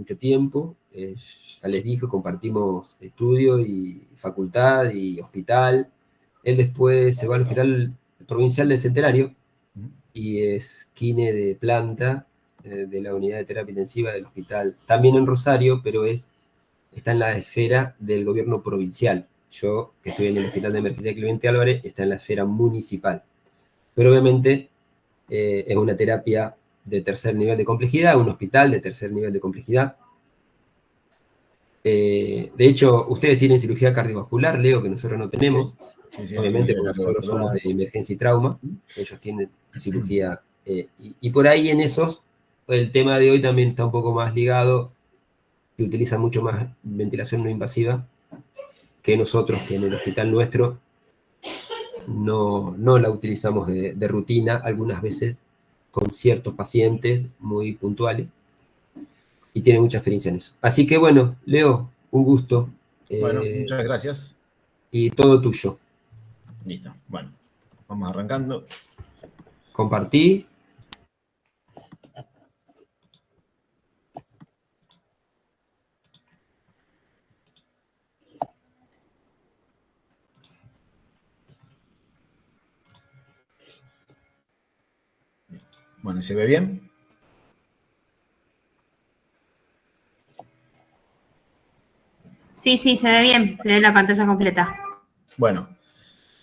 mucho tiempo. Ya les dije, compartimos estudio y facultad y hospital. Él después se va al Hospital Provincial del Centenario y es kine de planta de la unidad de terapia intensiva del hospital, también en Rosario, pero está en la esfera del gobierno provincial. Yo, que estoy en el Hospital de Emergencia Clemente Álvarez, está en la esfera municipal. Pero obviamente es una terapia de tercer nivel de complejidad, un hospital de tercer nivel de complejidad. De hecho, ustedes tienen cirugía cardiovascular, Leo, que nosotros no tenemos, Sí, obviamente porque nosotros somos de emergencia y trauma, ellos tienen cirugía, y por ahí en esos, el tema de hoy también está un poco más ligado, que utilizan mucho más ventilación no invasiva que nosotros, que en el hospital nuestro no la utilizamos de rutina, algunas veces con ciertos pacientes muy puntuales, y tiene mucha experiencia en eso. Así que bueno, Leo, un gusto. Bueno, muchas gracias. Y todo tuyo. Listo, bueno, vamos arrancando. Compartí. Bueno, ¿se ve bien? Sí, se ve bien, se ve la pantalla completa. Bueno,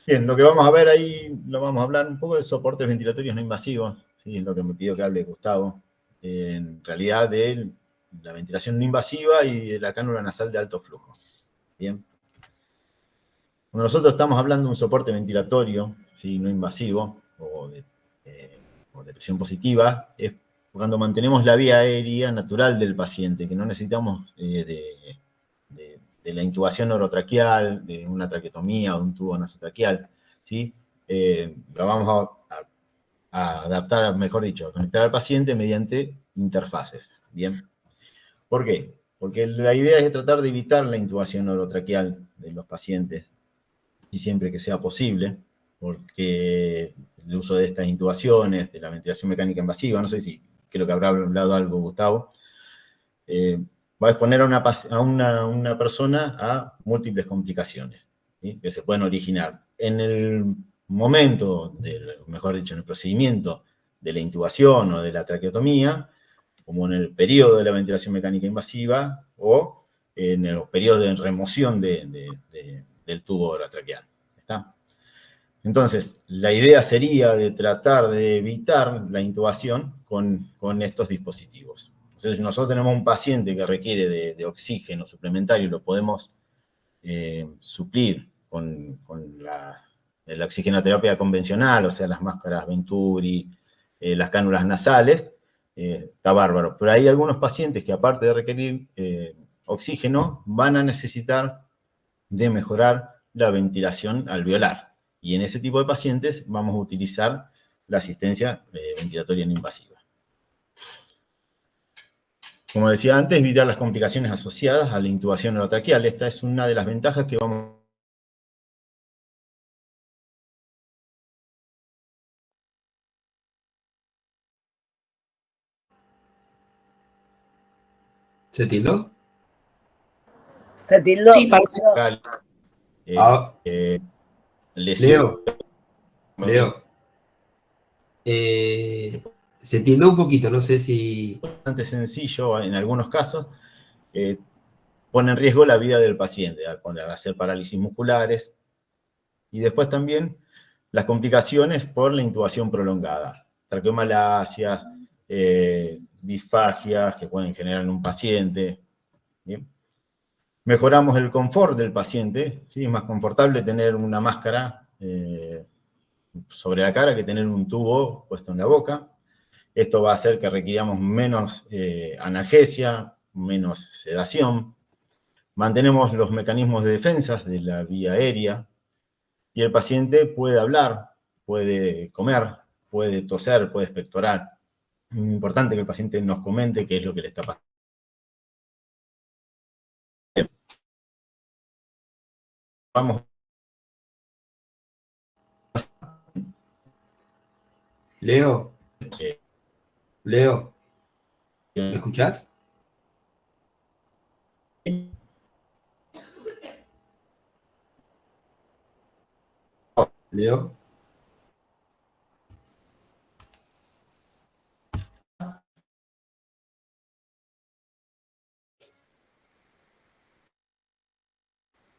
bien, lo que vamos a ver ahí, lo vamos a hablar un poco de soportes ventilatorios no invasivos, ¿sí? Es lo que me pidió que hable Gustavo. En realidad de la ventilación no invasiva y de la cánula nasal de alto flujo. Bien. Cuando nosotros estamos hablando de un soporte ventilatorio, ¿sí? No invasivo o de presión positiva, es cuando mantenemos la vía aérea natural del paciente, que no necesitamos de la intubación orotraqueal, de una traqueotomía o un tubo nasotraqueal, ¿sí? Lo vamos a adaptar, mejor dicho, a conectar al paciente mediante interfaces, ¿bien? ¿Por qué? Porque la idea es tratar de evitar la intubación orotraqueal de los pacientes, y siempre que sea posible, porque el uso de estas intubaciones, de la ventilación mecánica invasiva, no sé si creo que habrá hablado algo Gustavo, va a exponer a una persona a múltiples complicaciones, ¿sí? Que se pueden originar en el momento, mejor dicho, en el procedimiento de la intubación o de la traqueotomía, como en el periodo de la ventilación mecánica invasiva o en el periodo de remoción del tubo traqueal. ¿Está? Entonces, la idea sería de tratar de evitar la intubación con estos dispositivos. Entonces, si nosotros tenemos un paciente que requiere de oxígeno suplementario, lo podemos suplir con la oxigenoterapia convencional, o sea, las máscaras Venturi, las cánulas nasales, está bárbaro. Pero hay algunos pacientes que, aparte de requerir oxígeno, van a necesitar de mejorar la ventilación alveolar. Y en ese tipo de pacientes vamos a utilizar la asistencia ventilatoria no invasiva. Como decía antes, evitar las complicaciones asociadas a la intubación orotraqueal. Esta es una de las ventajas que vamos. ¿Se tildó? ¿Se tildó? Sí, parece. Leo, se tildó un poquito, no sé si... Bastante sencillo en algunos casos, pone en riesgo la vida del paciente al hacer parálisis musculares, y después también las complicaciones por la intubación prolongada, traqueomalasias, disfagias que pueden generar en un paciente. ¿Bien? Mejoramos el confort del paciente, ¿sí? Es más confortable tener una máscara sobre la cara que tener un tubo puesto en la boca. Esto va a hacer que requiramos menos analgesia, menos sedación. Mantenemos los mecanismos de defensa de la vía aérea y el paciente puede hablar, puede comer, puede toser, puede expectorar. Es muy importante que el paciente nos comente qué es lo que le está pasando. Vamos. Leo, ¿me escuchás? Leo.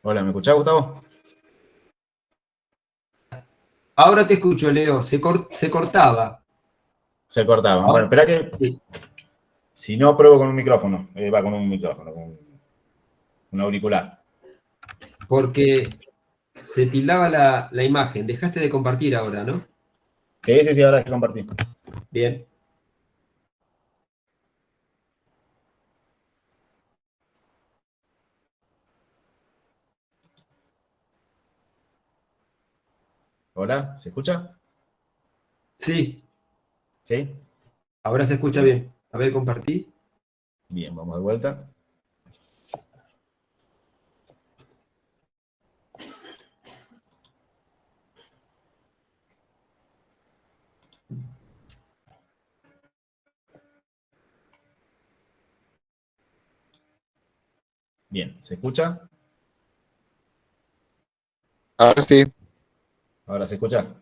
Hola, ¿me escuchás, Gustavo? Ahora te escucho, Leo. Se cortaba. Se cortaba. Bueno, espera que... Sí. Si no, pruebo con un micrófono. Va con un micrófono, con un auricular. Porque se tildaba la imagen. Dejaste de compartir ahora, ¿no? Sí, ahora que compartí. Bien. Hola, ¿se escucha? Sí, Sí. ahora se escucha bien. A ver, compartí. Bien, vamos de vuelta. Bien, ¿se escucha? Ahora sí. Ahora se escucha.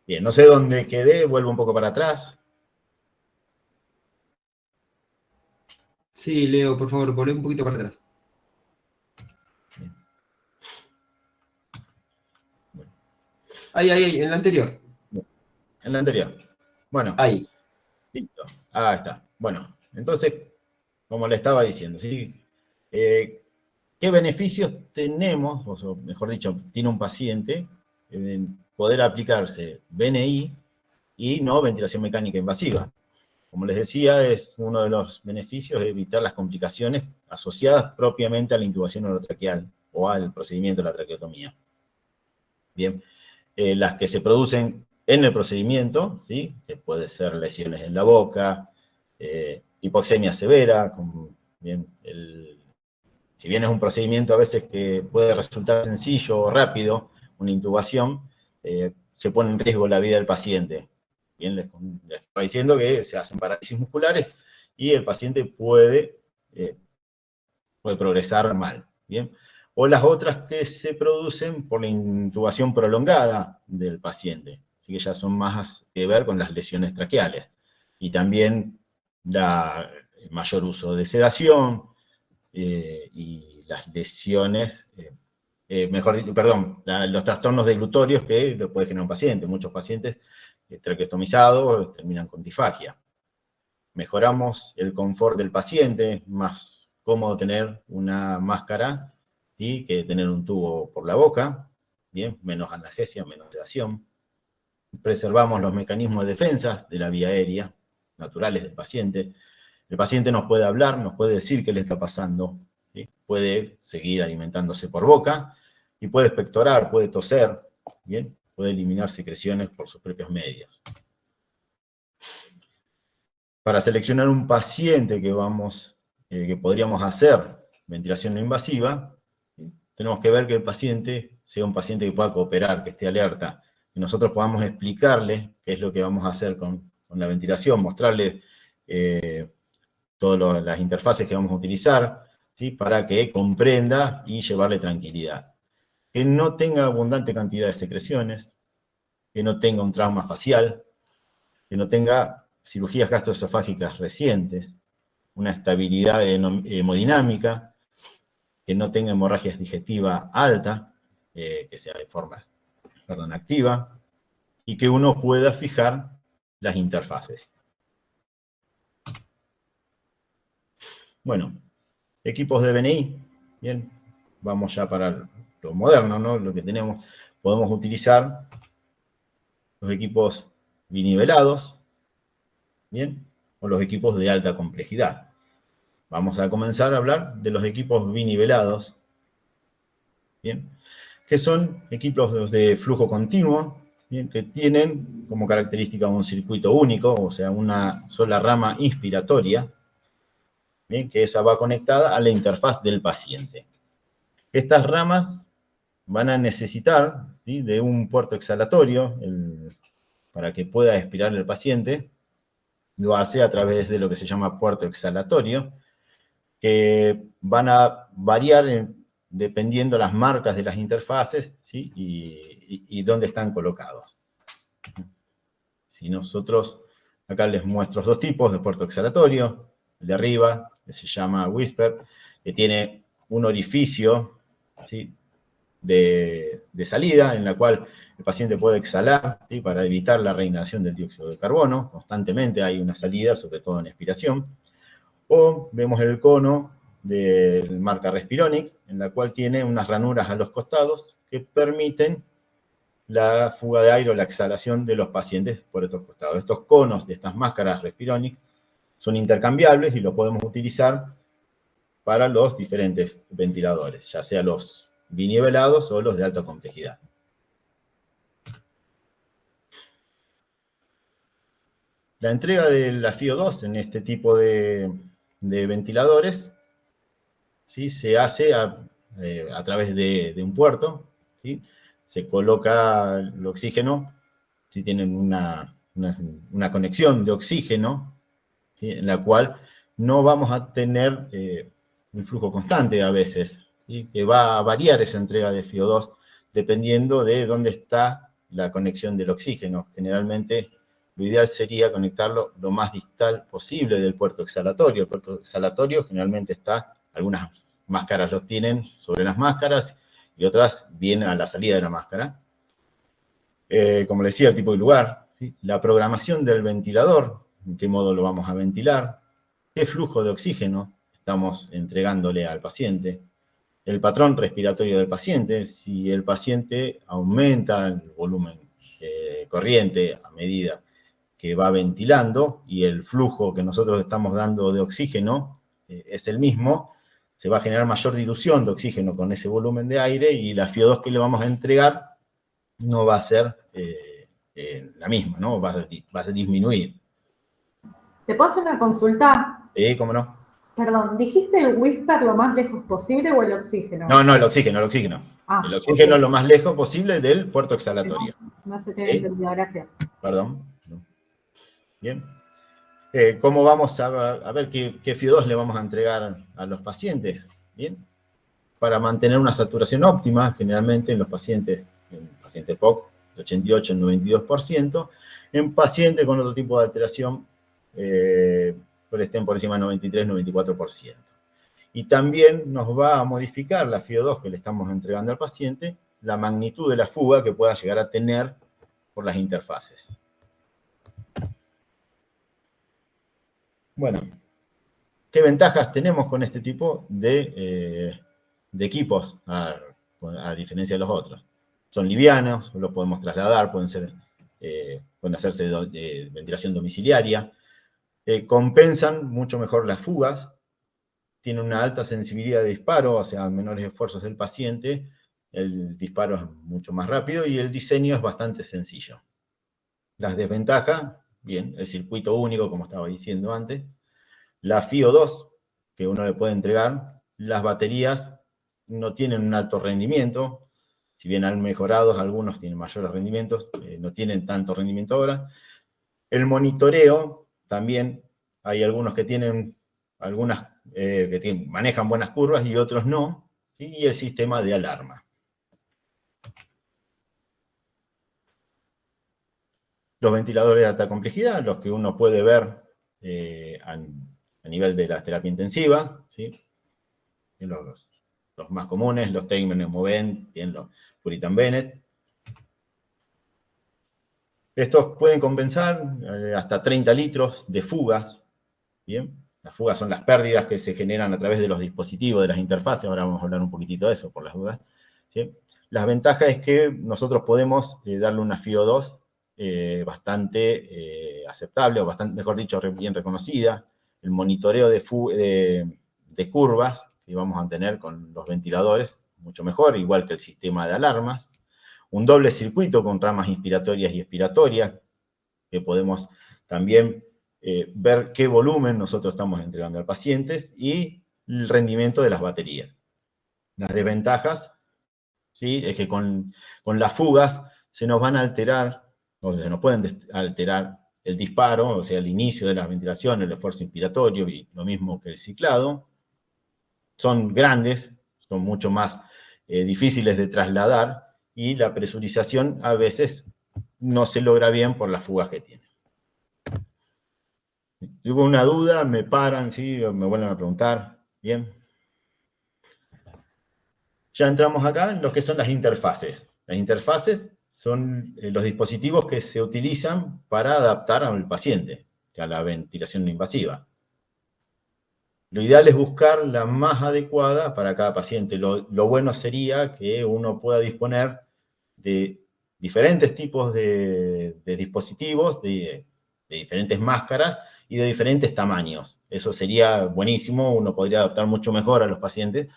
Bien, no sé dónde quedé, vuelvo un poco para atrás. Sí, Leo, por favor, volvé un poquito para atrás. Ahí, en la anterior. En la anterior. Bueno, Ahí. listo. Ah, está. Bueno, entonces, como le estaba diciendo, ¿sí? ¿Qué beneficios tenemos, o mejor dicho, tiene un paciente en poder aplicarse BNI y no ventilación mecánica invasiva? Como les decía, es uno de los beneficios de evitar las complicaciones asociadas propiamente a la intubación orotraqueal o al procedimiento de la traqueotomía. Bien, las que se producen en el procedimiento, ¿sí? Que puede ser lesiones en la boca, hipoxemia severa, bien, si bien es un procedimiento a veces que puede resultar sencillo o rápido, una intubación, se pone en riesgo la vida del paciente. Bien, les estoy diciendo que se hacen parálisis musculares y el paciente puede progresar mal. Bien, o las otras que se producen por la intubación prolongada del paciente, así que ya son más que ver con las lesiones traqueales. Y también da mayor uso de sedación y las lesiones, mejor dicho, perdón, los trastornos deglutorios que lo puede generar un paciente. Muchos pacientes traqueotomizados terminan con disfagia. Mejoramos el confort del paciente, más cómodo tener una máscara, ¿sí? Que tener un tubo por la boca, bien, menos analgesia, menos sedación. Preservamos los mecanismos de defensa de la vía aérea, naturales del paciente. El paciente nos puede hablar, nos puede decir qué le está pasando, ¿sí? Puede seguir alimentándose por boca y puede expectorar, puede toser, bien, puede eliminar secreciones por sus propios medios. Para seleccionar un paciente que podríamos hacer ventilación no invasiva, ¿sí? Tenemos que ver que el paciente sea un paciente que pueda cooperar, que esté alerta, que nosotros podamos explicarle qué es lo que vamos a hacer con la ventilación, mostrarle todas las interfaces que vamos a utilizar, ¿sí? Para que comprenda y llevarle tranquilidad. Que no tenga abundante cantidad de secreciones, que no tenga un trauma facial, que no tenga cirugías gastroesofágicas recientes, una estabilidad hemodinámica, que no tenga hemorragia digestiva alta, que sea de forma, activa, y que uno pueda fijar las interfaces. Bueno, equipos de BNI, bien, vamos ya para lo moderno, ¿no? Lo que tenemos, podemos utilizar los equipos binivelados, bien, o los equipos de alta complejidad. Vamos a comenzar a hablar de los equipos binivelados, bien, que son equipos de flujo continuo, bien, que tienen como característica un circuito único, o sea, una sola rama inspiratoria, bien, que esa va conectada a la interfaz del paciente. Estas ramas van a necesitar, ¿sí? De un puerto exhalatorio para que pueda expirar el paciente. Lo hace a través de lo que se llama puerto exhalatorio, que van a variar dependiendo las marcas de las interfaces, ¿sí? y dónde están colocados. Si nosotros, acá les muestro dos tipos de puerto exhalatorio. El de arriba, que se llama Whisper, que tiene un orificio, ¿sí? de salida, en la cual el paciente puede exhalar, ¿sí? para evitar la reinhalación del dióxido de carbono. Constantemente hay una salida, sobre todo en expiración. O vemos el cono de marca Respironics, en la cual tiene unas ranuras a los costados que permiten la fuga de aire o la exhalación de los pacientes por estos costados. Estos conos de estas máscaras Respironics son intercambiables y los podemos utilizar para los diferentes ventiladores, ya sea los binivelados o los de alta complejidad. La entrega de la FiO2 en este tipo de ventiladores, ¿sí? se hace a través de un puerto, ¿sí? Se coloca el oxígeno, ¿sí? Tienen una conexión de oxígeno, ¿sí? en la cual no vamos a tener un flujo constante a veces, ¿sí? que va a variar esa entrega de FiO2 dependiendo de dónde está la conexión del oxígeno. Generalmente lo ideal sería conectarlo lo más distal posible del puerto exhalatorio. El puerto exhalatorio generalmente está, algunas máscaras los tienen sobre las máscaras y otras bien a la salida de la máscara. Como les decía, el tipo de lugar, ¿sí? La programación del ventilador, en qué modo lo vamos a ventilar, qué flujo de oxígeno estamos entregándole al paciente, el patrón respiratorio del paciente, si el paciente aumenta el volumen corriente a medida que va ventilando y el flujo que nosotros estamos dando de oxígeno es el mismo, se va a generar mayor dilución de oxígeno con ese volumen de aire y la FiO2 que le vamos a entregar no va a ser la misma, ¿no? Va a disminuir. ¿Te puedo hacer una consulta? ¿Cómo no? Perdón, ¿dijiste el whisper lo más lejos posible o el oxígeno? No, el oxígeno. El oxígeno Okay. lo más lejos posible del puerto exhalatorio. No se te había entendido, gracias. Perdón. Bien. ¿Cómo vamos a ver qué FiO2 le vamos a entregar a los pacientes? Bien. Para mantener una saturación óptima, generalmente en los pacientes, en paciente POC, de 88 al 92%, en pacientes con otro tipo de alteración, estén por encima del 93-94%. Y también nos va a modificar la FiO2 que le estamos entregando al paciente, la magnitud de la fuga que pueda llegar a tener por las interfaces. Bueno, ¿qué ventajas tenemos con este tipo de equipos, a diferencia de los otros? Son livianos, los podemos trasladar, pueden hacerse de ventilación domiciliaria, compensan mucho mejor las fugas, tienen una alta sensibilidad de disparo, o sea, menores esfuerzos del paciente, el disparo es mucho más rápido y el diseño es bastante sencillo. Las desventajas, bien, el circuito único, como estaba diciendo antes, la FiO2 que uno le puede entregar, las baterías no tienen un alto rendimiento, si bien han mejorado, algunos tienen mayores rendimientos, no tienen tanto rendimiento ahora. El monitoreo, también hay algunos que tienen, manejan buenas curvas y otros no, ¿sí? Y el sistema de alarma. Los ventiladores de alta complejidad, los que uno puede ver a nivel de la terapia intensiva, ¿sí? Los más comunes, los Teigman Movent, los Puritan Bennett. Estos pueden compensar hasta 30 litros de fugas, ¿bien? Las fugas son las pérdidas que se generan a través de los dispositivos, de las interfaces, ahora vamos a hablar un poquitito de eso, por las dudas, ¿sí? La ventaja es que nosotros podemos darle una FiO2 bastante aceptable, o bastante, mejor dicho, bien reconocida. El monitoreo de curvas que vamos a tener con los ventiladores, mucho mejor, igual que el sistema de alarmas. Un doble circuito con ramas inspiratorias y expiratorias, que podemos también ver qué volumen nosotros estamos entregando al paciente y el rendimiento de las baterías. Las desventajas, ¿sí? Es que con las fugas se nos van a alterar, o se nos pueden alterar el disparo, o sea, el inicio de la ventilación, el esfuerzo inspiratorio, y lo mismo que el ciclado. son grandes, son mucho más difíciles de trasladar, y la presurización a veces no se logra bien por las fugas que tiene. Si hubo una duda, me paran, ¿sí? Me vuelven a preguntar. Bien. Ya entramos acá en lo que son las interfaces. Las interfaces son los dispositivos que se utilizan para adaptar al paciente a la ventilación no invasiva. Lo ideal es buscar la más adecuada para cada paciente. Lo bueno sería que uno pueda disponer de diferentes tipos de dispositivos, de diferentes máscaras y de diferentes tamaños. Eso sería buenísimo, uno podría adaptar mucho mejor a los pacientes.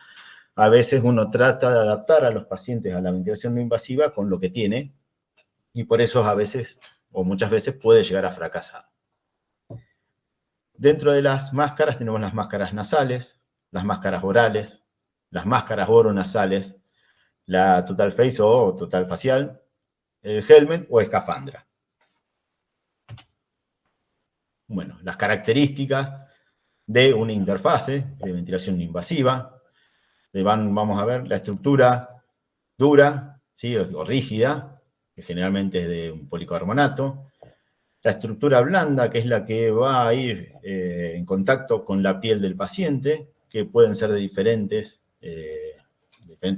A veces uno trata de adaptar a los pacientes a la ventilación no invasiva con lo que tiene, y por eso a veces, o muchas veces, puede llegar a fracasar. Dentro de las máscaras tenemos las máscaras nasales, las máscaras orales, las máscaras oronasales, la total face o total facial, el helmet o escafandra. Bueno, las características de una interfase de ventilación no invasiva. Vamos a ver la estructura dura, ¿sí? O rígida, que generalmente es de un policarbonato. La estructura blanda, que es la que va a ir en contacto con la piel del paciente, que pueden ser de diferentes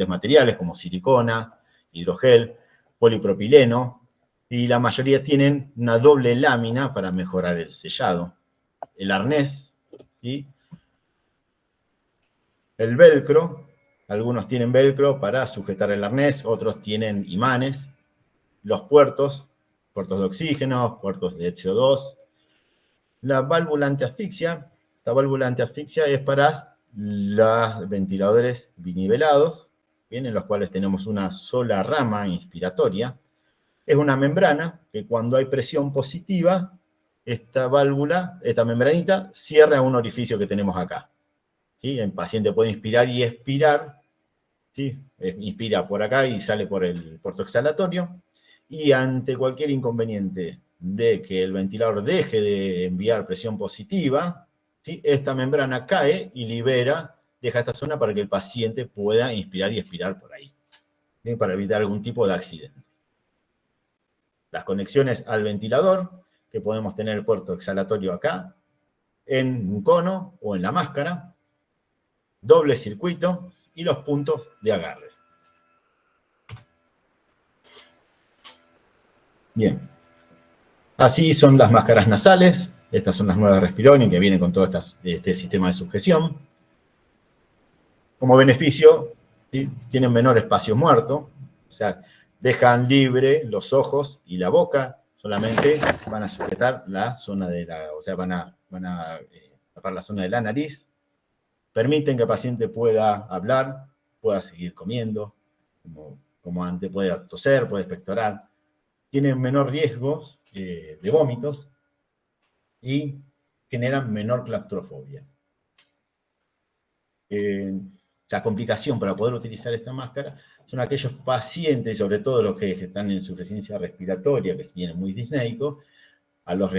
materiales, como silicona, hidrogel, polipropileno, y la mayoría tienen una doble lámina para mejorar el sellado. El arnés, ¿sí? El velcro, algunos tienen velcro para sujetar el arnés, otros tienen imanes. Los puertos de oxígeno, puertos de CO2. La válvula antiasfixia, esta válvula antiasfixia es para los ventiladores binivelados, ¿bien? En los cuales tenemos una sola rama inspiratoria. Es una membrana que cuando hay presión positiva, esta válvula, esta membranita, cierra un orificio que tenemos acá. ¿Sí? El paciente puede inspirar y expirar, ¿sí? Inspira por acá y sale por el puerto exhalatorio, y ante cualquier inconveniente de que el ventilador deje de enviar presión positiva, ¿sí? Esta membrana cae y libera, deja esta zona para que el paciente pueda inspirar y expirar por ahí, ¿sí? Para evitar algún tipo de accidente. Las conexiones al ventilador, que podemos tener el puerto exhalatorio acá, en un cono o en la máscara, doble circuito y los puntos de agarre. Bien. Así son las máscaras nasales. Estas son las nuevas Respironic que vienen con todo este sistema de sujeción. Como beneficio, ¿sí? Tienen menor espacio muerto, o sea, dejan libre los ojos y la boca, solamente van a sujetar la zona de la, o sea, van a tapar la zona de la nariz, permiten que el paciente pueda hablar, pueda seguir comiendo, como antes, puede toser, puede expectorar, tienen menor riesgo de vómitos y generan menor claustrofobia. La complicación para poder utilizar esta máscara son aquellos pacientes, sobre todo los que están en insuficiencia respiratoria, que vienen muy disnéicos, a los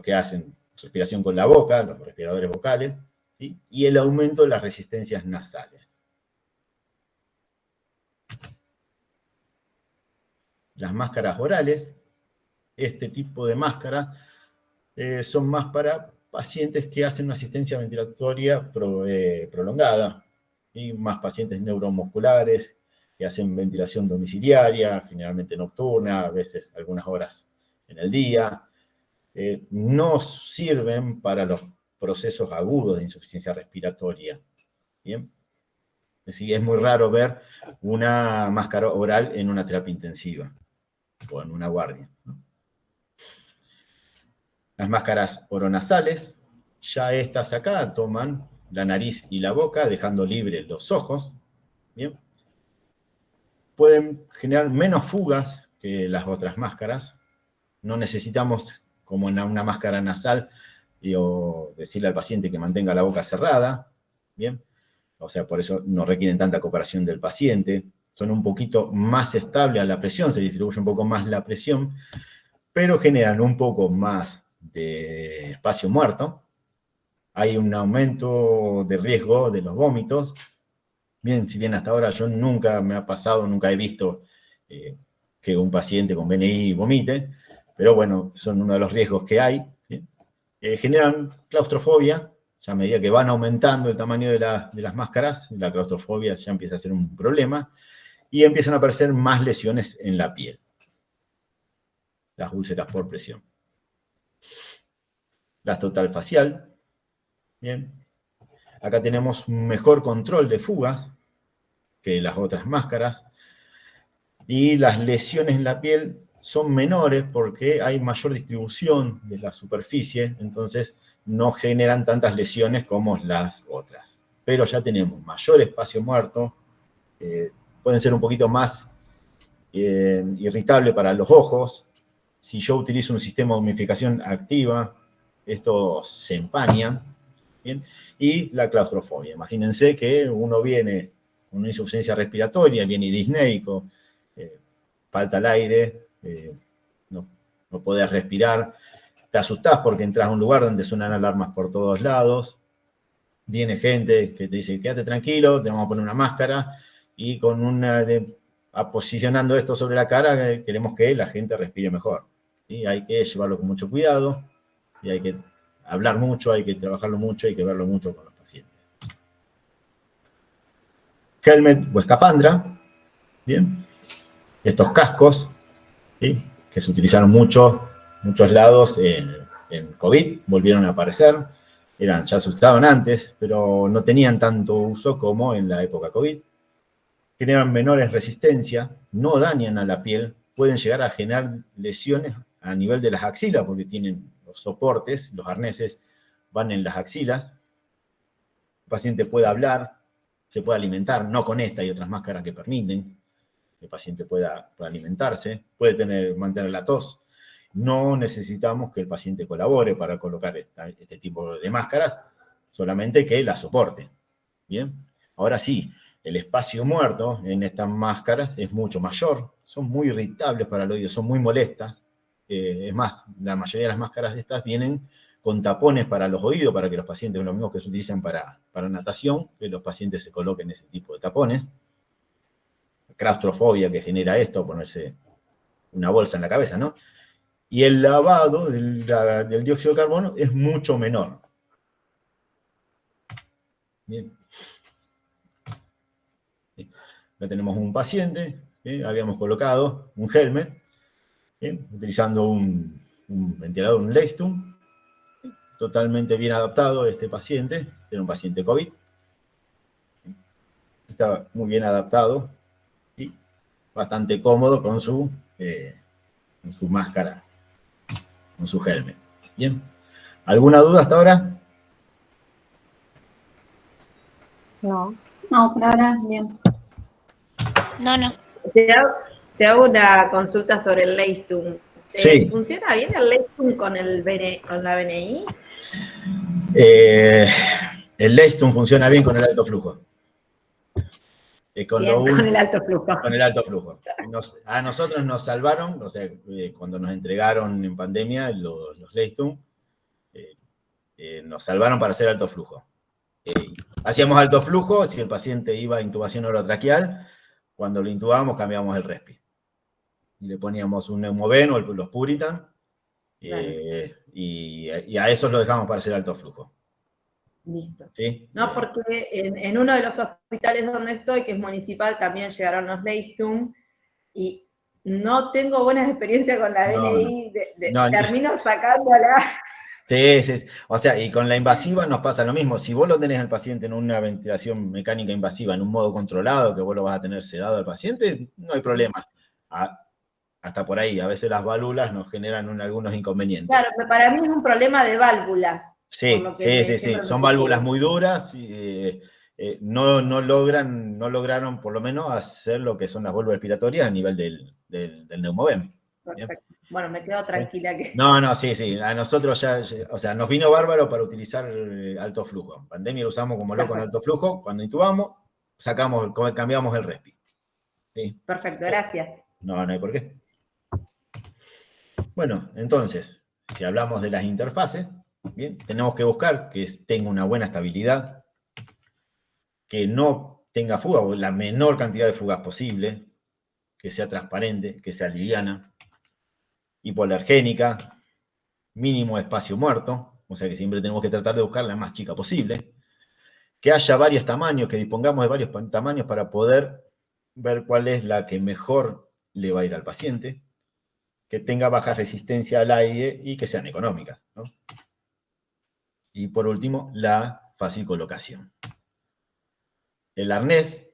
que hacen respiración con la boca, los respiradores vocales, ¿sí? Y el aumento de las resistencias nasales. Las máscaras orales, este tipo de máscaras, son más para pacientes que hacen una asistencia ventilatoria prolongada, y más pacientes neuromusculares que hacen ventilación domiciliaria, generalmente nocturna, a veces algunas horas en el día. No sirven para los procesos agudos de insuficiencia respiratoria. ¿Bien? Es decir, es muy raro ver una máscara oral en una terapia intensiva o en una guardia, ¿no? Las máscaras oronasales, ya estas acá toman la nariz y la boca, dejando libres los ojos. ¿Bien? Pueden generar menos fugas que las otras máscaras. No necesitamos, como en una máscara nasal, o decirle al paciente que mantenga la boca cerrada. ¿Bien? O sea, por eso no requieren tanta cooperación del paciente. Son un poquito más estables a la presión, se distribuye un poco más la presión, pero generan un poco más de espacio muerto, hay un aumento de riesgo de los vómitos. Bien, si bien hasta ahora yo nunca me ha pasado, nunca he visto que un paciente con BNI vomite, pero bueno, son uno de los riesgos que hay. Generan claustrofobia, ya a medida que van aumentando el tamaño de las máscaras, la claustrofobia ya empieza a ser un problema, y empiezan a aparecer más lesiones en la piel. Las úlceras por presión. La total facial. Bien. Acá tenemos un mejor control de fugas que las otras máscaras. Y las lesiones en la piel son menores porque hay mayor distribución de la superficie, entonces no generan tantas lesiones como las otras. Pero ya tenemos mayor espacio muerto, pueden ser un poquito más irritable para los ojos. Si yo utilizo un sistema de humidificación activa, estos se empañan, ¿bien? Y la claustrofobia. Imagínense que uno viene con una insuficiencia respiratoria, viene disneico, falta el aire, no podés respirar, te asustás porque entras a un lugar donde suenan alarmas por todos lados, viene gente que te dice, quédate tranquilo, te vamos a poner una máscara, y con posicionando esto sobre la cara, queremos que la gente respire mejor. ¿Sí? Hay que llevarlo con mucho cuidado, y hay que hablar mucho, hay que trabajarlo mucho, hay que verlo mucho con los pacientes. Helmet o escafandra, ¿bien? Estos cascos, ¿sí? Que se utilizaron muchos lados en COVID, volvieron a aparecer, ya se usaban antes, pero no tenían tanto uso como en la época COVID. Generan menores resistencias, no dañan a la piel, pueden llegar a generar lesiones a nivel de las axilas, porque tienen los soportes, los arneses van en las axilas. El paciente puede hablar, se puede alimentar, no con esta y otras máscaras que permiten. El paciente pueda alimentarse, puede mantener la tos. No necesitamos que el paciente colabore para colocar este tipo de máscaras, solamente que la soporte. ¿Bien? Ahora sí, el espacio muerto en estas máscaras es mucho mayor, son muy irritables para el oído, son muy molestas. Es más, la mayoría de las máscaras de estas vienen con tapones para los oídos, para que los pacientes, lo mismo que se utilizan para natación, que los pacientes se coloquen ese tipo de tapones. Claustrofobia que genera esto, ponerse una bolsa en la cabeza, ¿no? Y el lavado del dióxido de carbono es mucho menor. Bien. Acá tenemos un paciente, habíamos colocado un helmet, utilizando un ventilador, un Leistung, totalmente bien adaptado este paciente, era un paciente COVID, estaba muy bien adaptado, y bastante cómodo con su máscara, con su helmet. Bien. ¿Alguna duda hasta ahora? No. No, por ahora, bien. No. Te hago una consulta sobre el Leistung. Sí. ¿Funciona bien el Leistung con la BNI? El Leistung funciona bien con el alto flujo. Con el alto flujo. Con el alto flujo. A nosotros nos salvaron, o sea, cuando nos entregaron en pandemia los Leistung, nos salvaron para hacer alto flujo. Hacíamos alto flujo, si el paciente iba a intubación orotraqueal, cuando lo intubábamos cambiábamos el respi. Y le poníamos un Neumoven o los Puritan, y a esos lo dejamos para hacer alto flujo. Listo. ¿Sí? No, porque en uno de los hospitales donde estoy, que es municipal, también llegaron los Leistung, y no tengo buenas experiencias con la BNI, termino sacándola. Sí. O sea, y con la invasiva nos pasa lo mismo. Si vos lo tenés al paciente en una ventilación mecánica invasiva, en un modo controlado, que vos lo vas a tener sedado al paciente, no hay problema. Hasta por ahí, a veces las válvulas nos generan algunos inconvenientes. Claro, pero para mí es un problema de válvulas. Sí. Son válvulas muy duras, y no lograron por lo menos hacer lo que son las válvulas respiratorias a nivel del Neumoven. Perfecto. Bueno, me quedo tranquila que... No, sí. A nosotros o sea, nos vino bárbaro para utilizar alto flujo. En pandemia lo usamos como loco en alto flujo. Cuando intubamos, cambiamos el respi. ¿Sí? Perfecto, gracias. No hay por qué. Bueno, entonces, si hablamos de las interfaces, Bien, tenemos que buscar que tenga una buena estabilidad, que no tenga fuga, o la menor cantidad de fugas posible, que sea transparente, que sea liviana, hipoalergénica, mínimo espacio muerto, o sea que siempre tenemos que tratar de buscar la más chica posible, que haya varios tamaños, que dispongamos de varios tamaños para poder ver cuál es la que mejor le va a ir al paciente, que tenga baja resistencia al aire y que sean económicas, ¿no? Y por último, la fácil colocación. El arnés,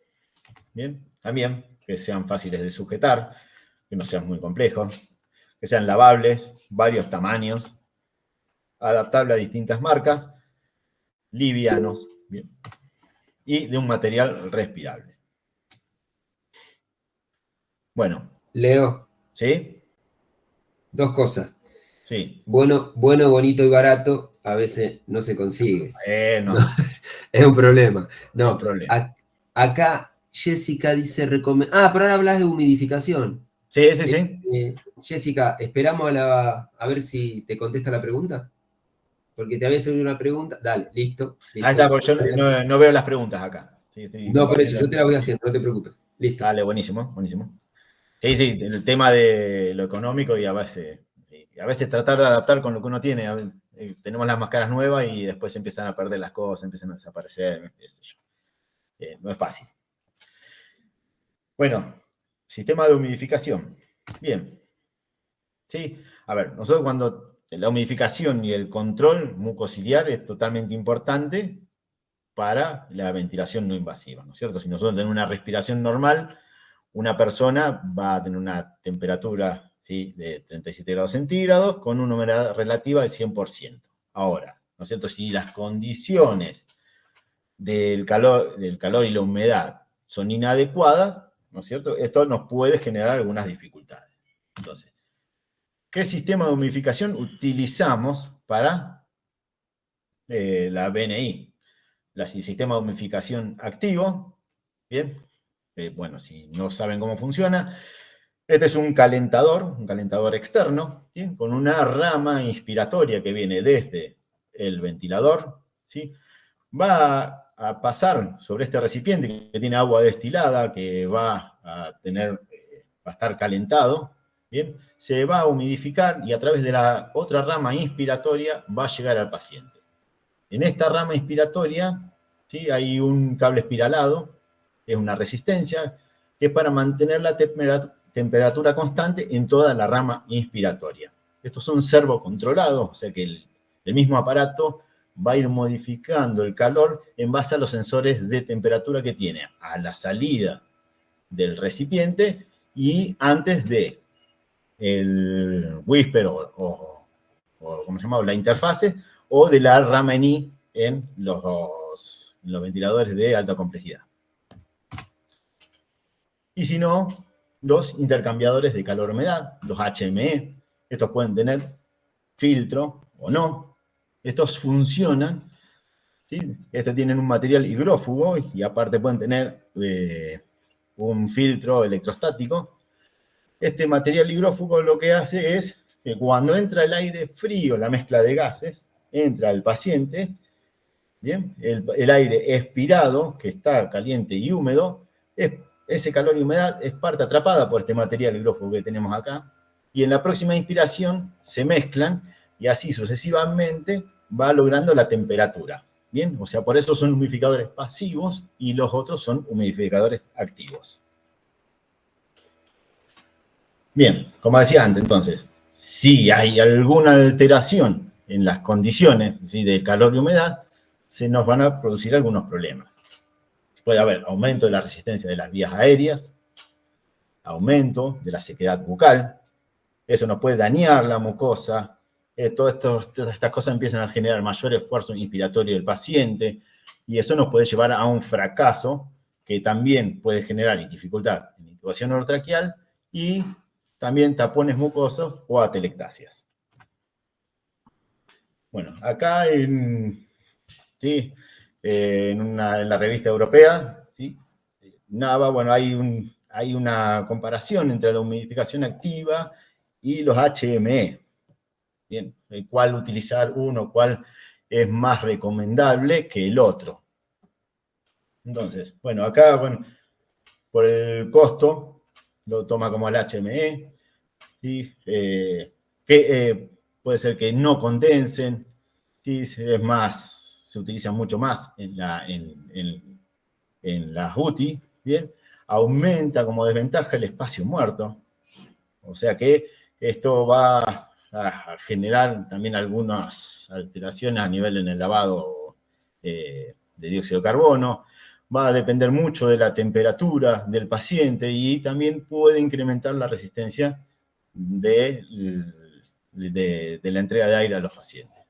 bien, también, que sean fáciles de sujetar, que no sean muy complejos, que sean lavables, varios tamaños, adaptable a distintas marcas, livianos, bien, y de un material respirable. Bueno. Leo. ¿Sí? 2 cosas. Sí. Bueno, bonito y barato a veces no se consigue. No. Es un problema. No, problema. Acá Jessica dice pero ahora hablas de humidificación. Sí. Jessica, esperamos a ver si te contesta la pregunta. Porque te había salido una pregunta. Dale, listo. Ahí está, porque yo no veo las preguntas acá. Sí, no, por eso yo te las voy haciendo, no te preocupes. Listo. Dale, buenísimo. Sí, el tema de lo económico y a veces tratar de adaptar con lo que uno tiene. Tenemos las máscaras nuevas y después empiezan a perder las cosas, empiezan a desaparecer. No es fácil. Bueno, sistema de humidificación. Bien. Sí, a ver, nosotros cuando la humidificación y el control mucociliar es totalmente importante para la ventilación no invasiva, ¿no es cierto? Si nosotros tenemos una respiración normal, una persona va a tener una temperatura, ¿sí?, de 37 grados centígrados con una humedad relativa del 100%. Ahora, ¿no es cierto? Si las condiciones del calor y la humedad son inadecuadas, ¿no es cierto? Esto nos puede generar algunas dificultades. Entonces, ¿qué sistema de humidificación utilizamos para la BNI? El sistema de humidificación activo, ¿bien? Bueno, si no saben cómo funciona, este es un calentador externo, ¿sí?, con una rama inspiratoria que viene desde el ventilador, ¿sí? Va a pasar sobre este recipiente que tiene agua destilada, que va a estar calentado, ¿bien? Se va a humidificar y a través de la otra rama inspiratoria va a llegar al paciente. En esta rama inspiratoria, ¿sí?, hay un cable espiralado, es una resistencia, que es para mantener la temperatura constante en toda la rama inspiratoria. Estos son servocontrolados, o sea que el mismo aparato va a ir modificando el calor en base a los sensores de temperatura que tiene a la salida del recipiente y antes de el whisper o ¿cómo se llama?, la interfase, o de la rama NI en los ventiladores de alta complejidad. Y si no, los intercambiadores de calor-humedad, los HME, estos pueden tener filtro o no. Estos funcionan, ¿sí? Estos tienen un material higrófugo y aparte pueden tener un filtro electrostático. Este material higrófugo lo que hace es que cuando entra el aire frío, la mezcla de gases, entra al paciente, ¿bien? El aire expirado, que está caliente y húmedo, ese calor y humedad es parte atrapada por este material higrófugo que tenemos acá, y en la próxima inspiración se mezclan, y así sucesivamente va logrando la temperatura. ¿Bien? O sea, por eso son humidificadores pasivos y los otros son humidificadores activos. Bien, como decía antes, entonces, si hay alguna alteración en las condiciones, ¿sí?, de calor y humedad, se nos van a producir algunos problemas. Puede haber aumento de la resistencia de las vías aéreas, aumento de la sequedad bucal, eso nos puede dañar la mucosa, todas estas cosas empiezan a generar mayor esfuerzo inspiratorio del paciente, y eso nos puede llevar a un fracaso que también puede generar dificultad en intubación orotraqueal y también tapones mucosos o atelectasias. Bueno, acá en la revista europea, ¿sí?, NAVA, bueno, hay una comparación entre la humidificación activa y los HME. Bien, cuál utilizar uno, cuál es más recomendable que el otro. Entonces, bueno, acá, bueno, por el costo, lo toma como el HME, ¿sí? Puede ser que no condensen, ¿sí? Es más, se utiliza mucho más en las UTI, ¿bien? Aumenta como desventaja el espacio muerto, o sea que esto va a generar también algunas alteraciones a nivel en el lavado de dióxido de carbono, va a depender mucho de la temperatura del paciente y también puede incrementar la resistencia de la entrega de aire a los pacientes.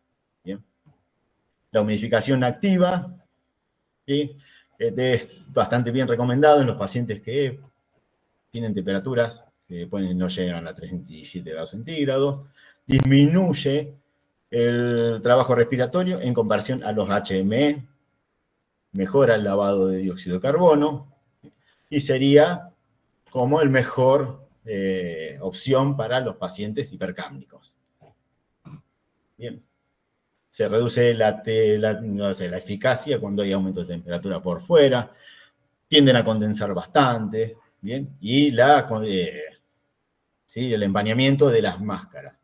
¿Bien? La humidificación activa, ¿sí? Es bastante bien recomendado en los pacientes que tienen temperaturas que no llegan a 37 grados centígrados, disminuye el trabajo respiratorio en comparación a los HME, mejora el lavado de dióxido de carbono, y sería como el mejor opción para los pacientes hipercámnicos. Bien. Se reduce la eficacia cuando hay aumento de temperatura por fuera, tienden a condensar bastante, ¿bien? Y el empañamiento de las máscaras.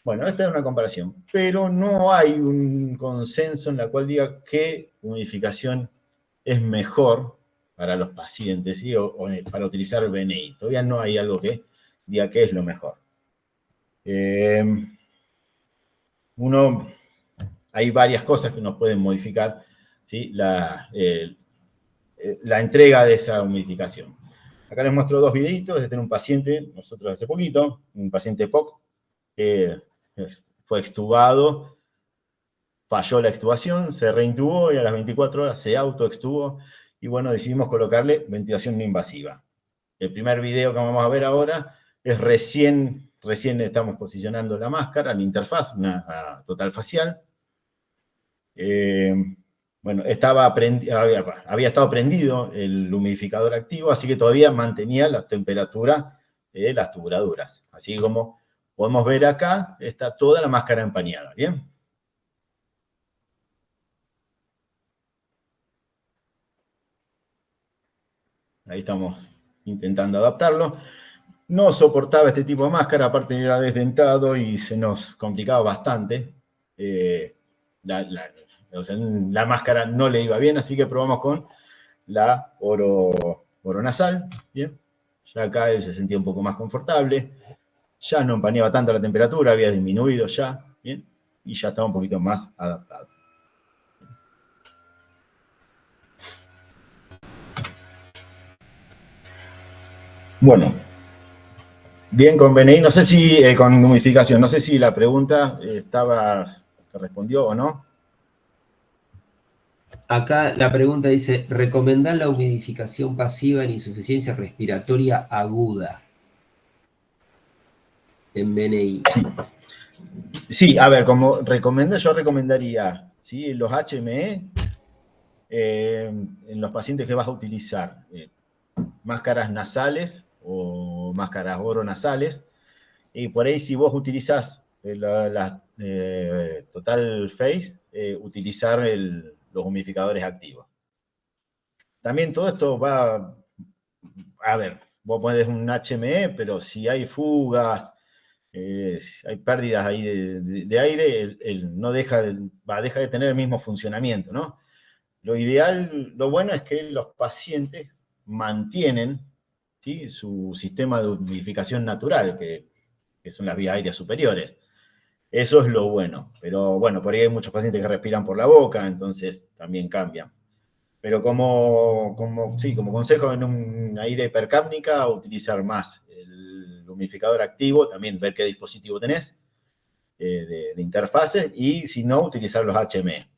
Bueno, esta es una comparación, pero no hay un consenso en la cual diga qué humidificación es mejor para los pacientes, ¿sí? o para utilizar BNI. Todavía no hay algo que diga qué es lo mejor. Hay varias cosas que nos pueden modificar, ¿sí? la entrega de esa humidificación. Acá les muestro dos videitos. Este es un paciente, nosotros hace poquito, un paciente POC, que fue extubado, falló la extubación, se reintubó y a las 24 horas se autoextubó, y bueno, decidimos colocarle ventilación no invasiva. El primer video que vamos a ver ahora es recién estamos posicionando la máscara, la interfaz, una total facial. Bueno, había estado prendido el humidificador activo, así que todavía mantenía la temperatura de las tubuladuras. Así como podemos ver acá, está toda la máscara empañada, ¿bien? Ahí estamos intentando adaptarlo. No soportaba este tipo de máscara, aparte era desdentado y se nos complicaba bastante. La máscara no le iba bien, así que probamos con la oronasal, ¿bien? Ya acá él se sentía un poco más confortable, ya no empañaba tanto la temperatura, había disminuido ya, ¿bien? Y ya estaba un poquito más adaptado. Bueno, bien con BNI, no sé si con humidificación, no sé si la pregunta se respondió o no. Acá la pregunta dice, ¿recomendar la humidificación pasiva en insuficiencia respiratoria aguda en BNI? Sí, a ver, yo recomendaría, ¿sí? Los HME, en los pacientes que vas a utilizar máscaras nasales o máscaras oronasales, y por ahí si vos utilizás la Total Face, utilizar los humidificadores activos. También todo esto va, a ver, vos pones un HME, pero si hay fugas, hay pérdidas ahí de aire, no deja de tener el mismo funcionamiento, ¿no? Lo ideal, lo bueno es que los pacientes mantienen, ¿sí? Su sistema de humidificación natural, que son las vías aéreas superiores. Eso es lo bueno. Pero bueno, por ahí hay muchos pacientes que respiran por la boca, entonces también cambian. Pero como consejo en un aire hipercápnica, utilizar más el humidificador activo, también ver qué dispositivo tenés de interfaces, y si no, utilizar los HME.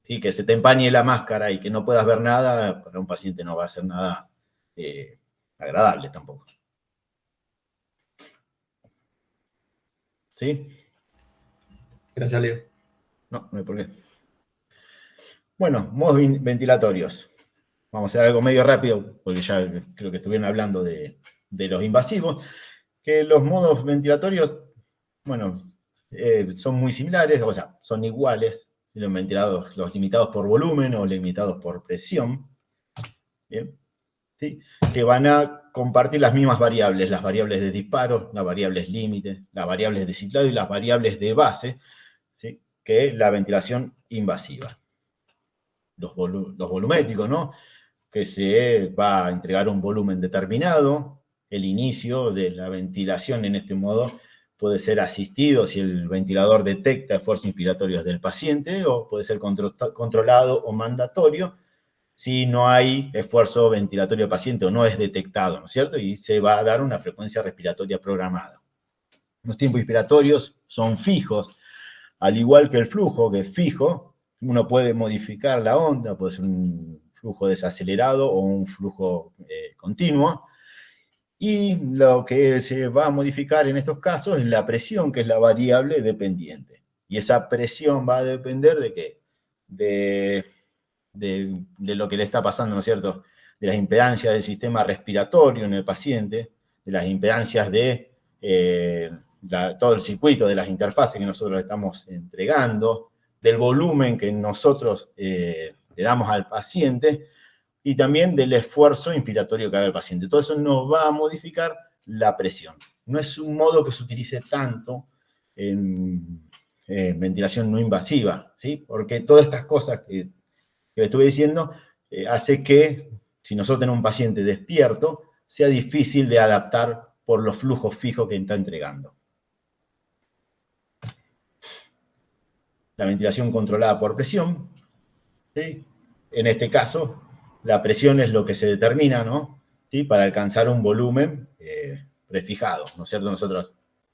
¿Sí? Que se te empañe la máscara y que no puedas ver nada, para un paciente no va a ser nada agradable tampoco. ¿Sí? Gracias, Leo. No hay por qué. Bueno, modos ventilatorios. Vamos a hacer algo medio rápido, porque ya creo que estuvieron hablando de los invasivos. Que los modos ventilatorios, bueno, son muy similares, o sea, son iguales, los ventilados, los limitados por volumen o limitados por presión, ¿bien? ¿Sí? Que van a compartir las mismas variables, las variables de disparo, las variables límite, las variables de ciclado y las variables de base, ¿sí? Que es la ventilación invasiva. Los volumétricos, ¿no? Que se va a entregar un volumen determinado, el inicio de la ventilación en este modo puede ser asistido si el ventilador detecta esfuerzos inspiratorios del paciente, o puede ser controlado o mandatorio si no hay esfuerzo ventilatorio del paciente o no es detectado, ¿no es cierto? Y se va a dar una frecuencia respiratoria programada. Los tiempos inspiratorios son fijos, al igual que el flujo, que es fijo. Uno puede modificar la onda, puede ser un flujo desacelerado o un flujo continuo. Y lo que se va a modificar en estos casos es la presión, que es la variable dependiente. Y esa presión va a depender ¿de qué? De lo que le está pasando, ¿no es cierto? De las impedancias del sistema respiratorio en el paciente, de las impedancias de todo el circuito de las interfaces que nosotros estamos entregando, del volumen que nosotros le damos al paciente, y también del esfuerzo inspiratorio que haga el paciente. Todo eso nos va a modificar la presión. No es un modo que se utilice tanto en ventilación no invasiva, ¿sí? Porque todas estas cosas que estuve diciendo hace que, si nosotros tenemos un paciente despierto, sea difícil de adaptar por los flujos fijos que está entregando. La ventilación controlada por presión, ¿sí? En este caso, la presión es lo que se determina, ¿no? ¿Sí? Para alcanzar un volumen prefijado, ¿no es cierto?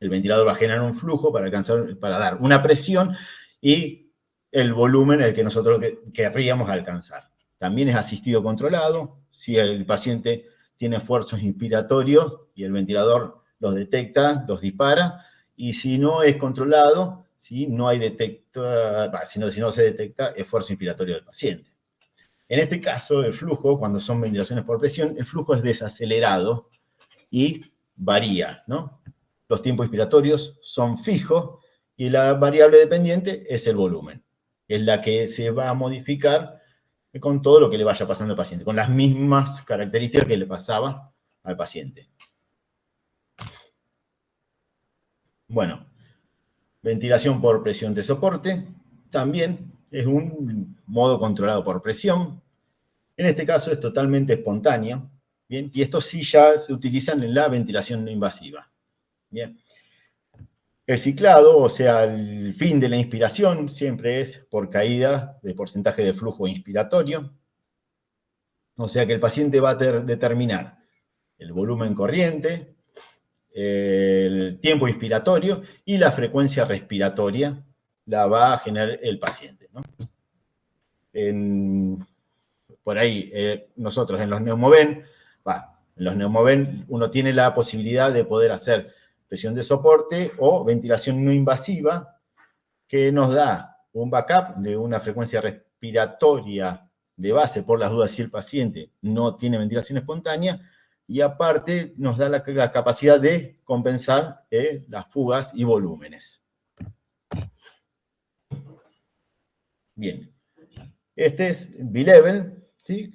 El ventilador va a generar un flujo para dar una presión y el volumen el que nosotros querríamos alcanzar. También es asistido controlado, si el paciente tiene esfuerzos inspiratorios y el ventilador los detecta, los dispara, y si no es controlado, si no se detecta esfuerzo inspiratorio del paciente. En este caso, el flujo, cuando son ventilaciones por presión, el flujo es desacelerado y varía, ¿no? Los tiempos inspiratorios son fijos y la variable dependiente es el volumen. Es la que se va a modificar con todo lo que le vaya pasando al paciente, con las mismas características que le pasaba al paciente. Bueno, ventilación por presión de soporte también es un modo controlado por presión. En este caso es totalmente espontáneo, ¿bien? Y estos sí ya se utilizan en la ventilación no invasiva. Bien. El ciclado, o sea, el fin de la inspiración, siempre es por caída de porcentaje de flujo inspiratorio. O sea que el paciente va a determinar el volumen corriente, el tiempo inspiratorio y la frecuencia respiratoria la va a generar el paciente, ¿no? Por ahí, nosotros en los Neumoven uno tiene la posibilidad de poder hacer presión de soporte o ventilación no invasiva, que nos da un backup de una frecuencia respiratoria de base, por las dudas si el paciente no tiene ventilación espontánea, y aparte nos da la capacidad de compensar las fugas y volúmenes. Bien. Este es B-Level, ¿sí?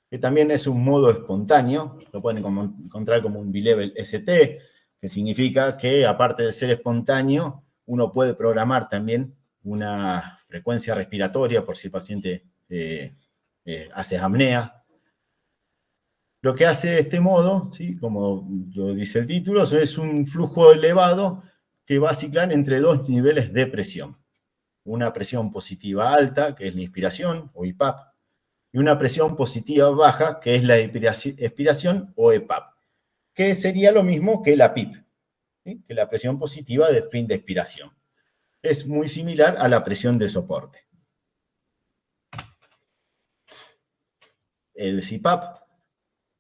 Que también es un modo espontáneo, lo pueden encontrar como un B-Level ST, que significa que, aparte de ser espontáneo, uno puede programar también una frecuencia respiratoria por si el paciente hace apnea. Lo que hace este modo, ¿sí? Como lo dice el título, es un flujo elevado que va a ciclar entre dos niveles de presión. Una presión positiva alta, que es la inspiración, o IPAP, y una presión positiva baja, que es la expiración, o EPAP, que sería lo mismo que la PIP, ¿sí? Que la presión positiva de fin de expiración. Es muy similar a la presión de soporte. El CPAP,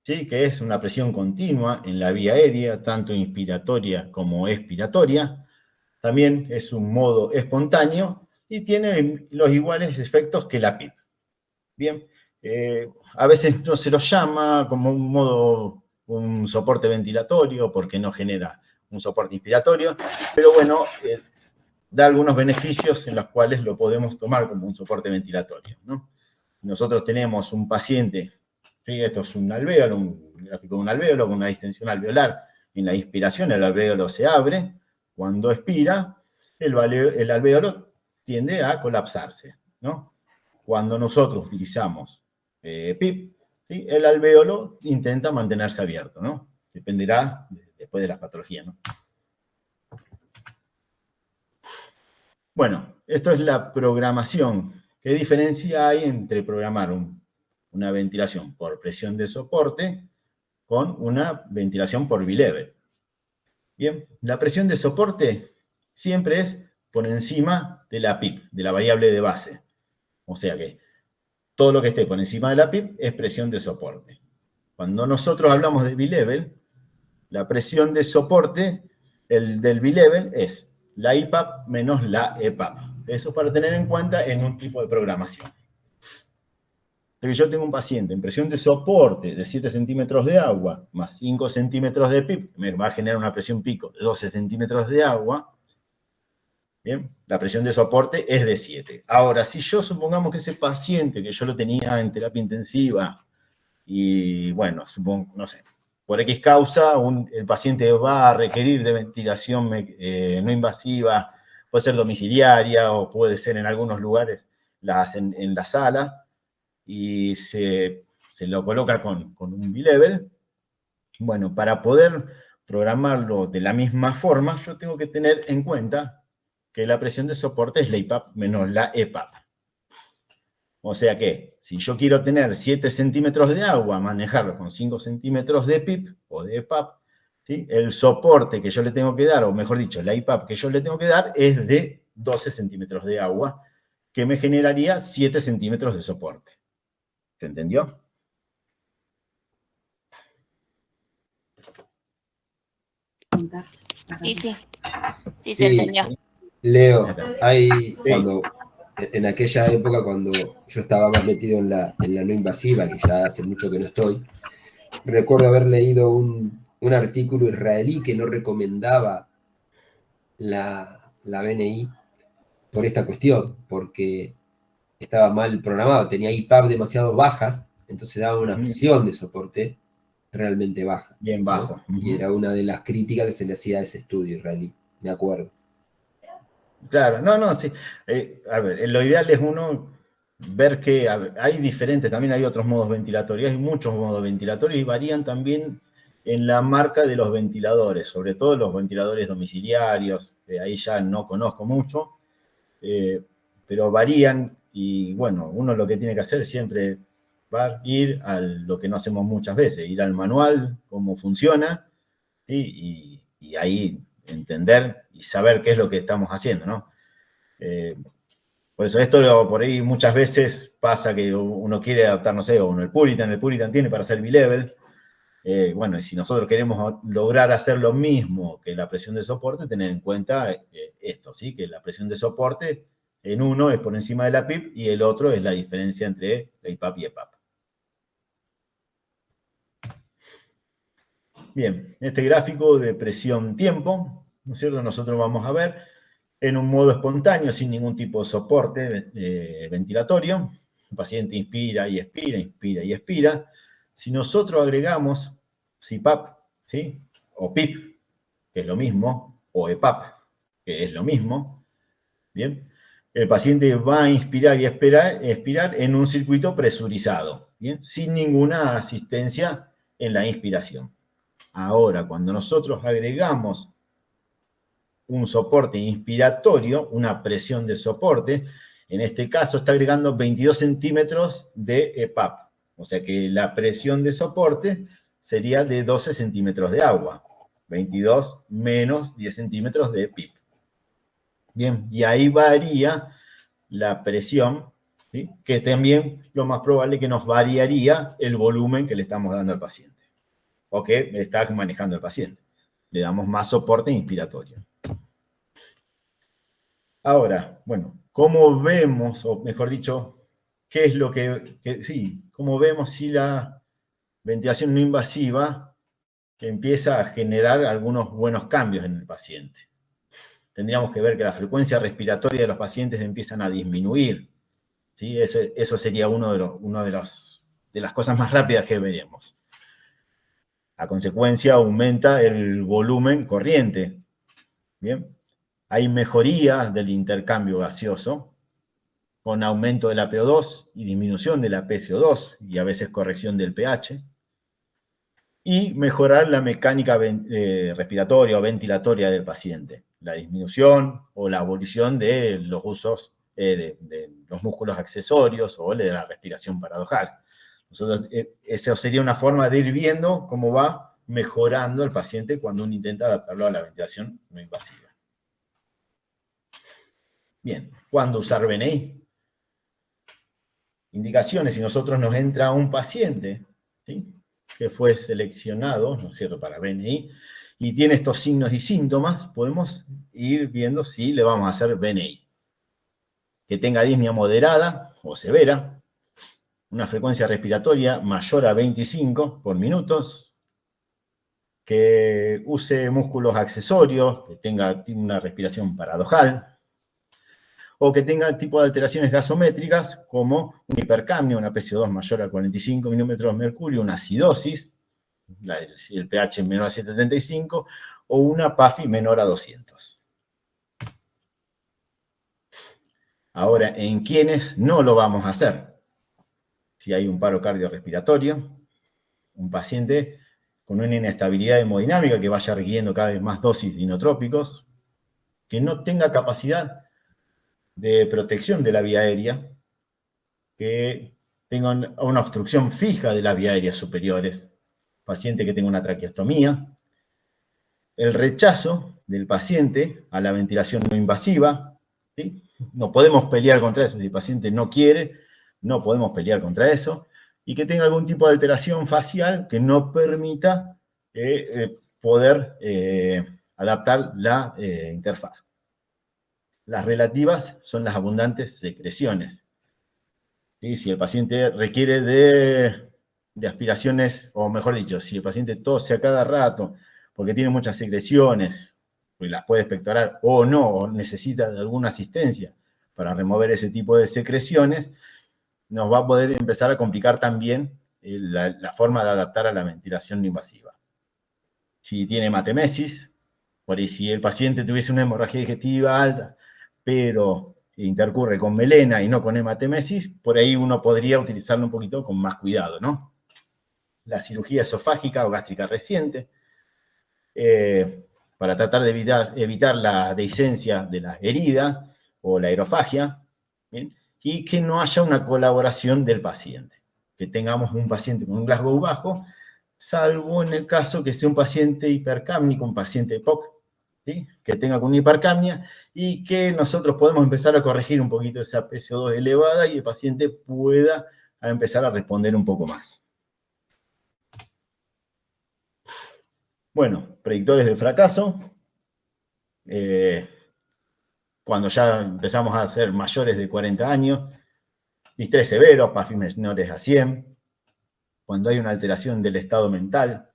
¿sí? Que es una presión continua en la vía aérea, tanto inspiratoria como expiratoria. También es un modo espontáneo y tiene los iguales efectos que la PIP. Bien, a veces no se lo llama como un soporte ventilatorio porque no genera un soporte inspiratorio, pero bueno, da algunos beneficios en los cuales lo podemos tomar como un soporte ventilatorio, ¿no? Nosotros tenemos un paciente, ¿sí? Esto es un alvéolo, un gráfico de un alvéolo con una distensión alveolar. En la inspiración el alvéolo se abre, cuando expira el alvéolo tiende a colapsarse, ¿no? Cuando nosotros utilizamos PIP, ¿sí? El alvéolo intenta mantenerse abierto, ¿no? Dependerá después de la patología, ¿no? Bueno, esto es la programación. ¿Qué diferencia hay entre programar una ventilación por presión de soporte con una ventilación por bilevel? Bien, la presión de soporte siempre es por encima de la PIP, de la variable de base. O sea que todo lo que esté por encima de la PIP es presión de soporte. Cuando nosotros hablamos de bilevel, la presión de soporte del bilevel es la IPAP menos la EPAP. Eso es para tener en cuenta en un tipo de programación. Si yo tengo un paciente en presión de soporte de 7 centímetros de agua más 5 centímetros de PIP, me va a generar una presión pico de 12 centímetros de agua. Bien, la presión de soporte es de 7. Ahora, si yo supongamos que ese paciente que yo lo tenía en terapia intensiva y, bueno, supongo, no sé, por X causa, el paciente va a requerir de ventilación no invasiva, puede ser domiciliaria o puede ser en algunos lugares en la sala, y se lo coloca con un bilevel. Bueno, para poder programarlo de la misma forma, yo tengo que tener en cuenta que la presión de soporte es la IPAP menos la EPAP. O sea que, si yo quiero tener 7 centímetros de agua, manejarlo con 5 centímetros de PIP o de EPAP, ¿sí? El soporte que yo le tengo que dar, o mejor dicho, la IPAP que yo le tengo que dar, es de 12 centímetros de agua, que me generaría 7 centímetros de soporte. ¿Se entendió? Sí, sí. Sí, se entendió. Leo, en aquella época, cuando yo estaba más metido en la no invasiva, que ya hace mucho que no estoy, recuerdo haber leído un artículo israelí que no recomendaba la BNI por esta cuestión, porque estaba mal programado, tenía IPAP demasiado bajas, entonces daba una presión de soporte realmente baja. Bien bajo. ¿No? Y era una de las críticas que se le hacía a ese estudio israelí, me acuerdo. Claro, no, sí. A ver, lo ideal es uno ver que hay diferentes, también hay otros modos ventilatorios, hay muchos modos ventilatorios y varían también en la marca de los ventiladores, sobre todo los ventiladores domiciliarios, ahí ya no conozco mucho, pero varían y bueno, uno lo que tiene que hacer siempre va a ir a lo que no hacemos muchas veces, ir al manual, cómo funciona, ¿sí? Y ahí entender y saber qué es lo que estamos haciendo, ¿no? Por eso esto por ahí muchas veces pasa que uno quiere adaptar, no sé, o el Puritan tiene para hacer bilevel. Bueno, y si nosotros queremos lograr hacer lo mismo que la presión de soporte, tener en cuenta esto, ¿sí? Que la presión de soporte en uno es por encima de la PIP y el otro es la diferencia entre la IPAP y EPAP. Bien, este gráfico de presión-tiempo, ¿no es cierto? Nosotros vamos a ver en un modo espontáneo, sin ningún tipo de soporte ventilatorio. El paciente inspira y expira, inspira y expira. Si nosotros agregamos CPAP, ¿sí? O PIP, que es lo mismo, o EPAP, que es lo mismo, ¿bien? El paciente va a inspirar y expirar en un circuito presurizado, ¿bien? Sin ninguna asistencia en la inspiración. Ahora, cuando nosotros agregamos un soporte inspiratorio, una presión de soporte, en este caso está agregando 22 centímetros de EPAP, o sea que la presión de soporte sería de 12 centímetros de agua, 22 menos 10 centímetros de PIP. Bien, y ahí varía la presión, ¿sí? Que también lo más probable que nos variaría el volumen que le estamos dando al paciente, o que está manejando el paciente. Le damos más soporte inspiratorio. Ahora, bueno, ¿cómo vemos, o mejor dicho, qué es lo cómo vemos si la ventilación no invasiva empieza a generar algunos buenos cambios en el paciente? tendríamos que ver que la frecuencia respiratoria de los pacientes empiezan a disminuir. ¿Sí? Eso sería una de las cosas más rápidas que veremos. A consecuencia, aumenta el volumen corriente. Bien. Hay mejoría del intercambio gaseoso, con aumento de la PO2 y disminución de la PCO2, y a veces corrección del pH. Y mejorar la mecánica respiratoria o ventilatoria del paciente. La disminución o la abolición de los usos de los músculos accesorios o de la respiración paradojal. Esa sería una forma de ir viendo cómo va mejorando el paciente cuando uno intenta adaptarlo a la ventilación no invasiva. Bien, ¿cuándo usar BNI? Indicaciones, si nosotros nos entra un paciente, ¿sí?, que fue seleccionado, ¿no es cierto?, para BNI, y tiene estos signos y síntomas, podemos ir viendo si le vamos a hacer BNI. Que tenga disnea moderada o severa, una frecuencia respiratoria mayor a 25 por minutos, que use músculos accesorios, que tenga una respiración paradojal, o que tenga tipo de alteraciones gasométricas, como una hipercapnia, una PCO2 mayor a 45 milímetros de mercurio, una acidosis, el pH menor a 7,35, o una PAFI menor a 200. Ahora, ¿en quiénes no lo vamos a hacer? Si hay un paro cardiorrespiratorio, un paciente con una inestabilidad hemodinámica que vaya requiriendo cada vez más dosis de inotrópicos, que no tenga capacidad de protección de la vía aérea, que tenga una obstrucción fija de las vías aéreas superiores, paciente que tenga una traqueostomía, el rechazo del paciente a la ventilación no invasiva, ¿sí? No podemos pelear contra eso, si el paciente no quiere, no podemos pelear contra eso, y que tenga algún tipo de alteración facial que no permita poder adaptar la interfaz. Las relativas son las abundantes secreciones. ¿Sí? Si el paciente requiere de aspiraciones, o mejor dicho, si el paciente tose a cada rato porque tiene muchas secreciones, y las puede expectorar o no, o necesita de alguna asistencia para remover ese tipo de secreciones, nos va a poder empezar a complicar también la forma de adaptar a la ventilación no invasiva. Si tiene hematemesis, por ahí si el paciente tuviese una hemorragia digestiva alta, pero intercurre con melena y no con hematemesis, por ahí uno podría utilizarlo un poquito con más cuidado, ¿no? La cirugía esofágica o gástrica reciente, para tratar de evitar la dehiscencia de las heridas o la aerofagia, ¿bien? Y que no haya una colaboración del paciente, que tengamos un paciente con un Glasgow bajo, salvo en el caso que sea un paciente hipercámnico, un paciente EPOC, ¿sí?, que tenga con hipercapnia, y que nosotros podemos empezar a corregir un poquito esa PCO2 elevada y el paciente pueda empezar a responder un poco más. Bueno, predictores de fracaso. Cuando ya empezamos a ser mayores de 40 años, distrés severos, PAFI menores a 100, cuando hay una alteración del estado mental,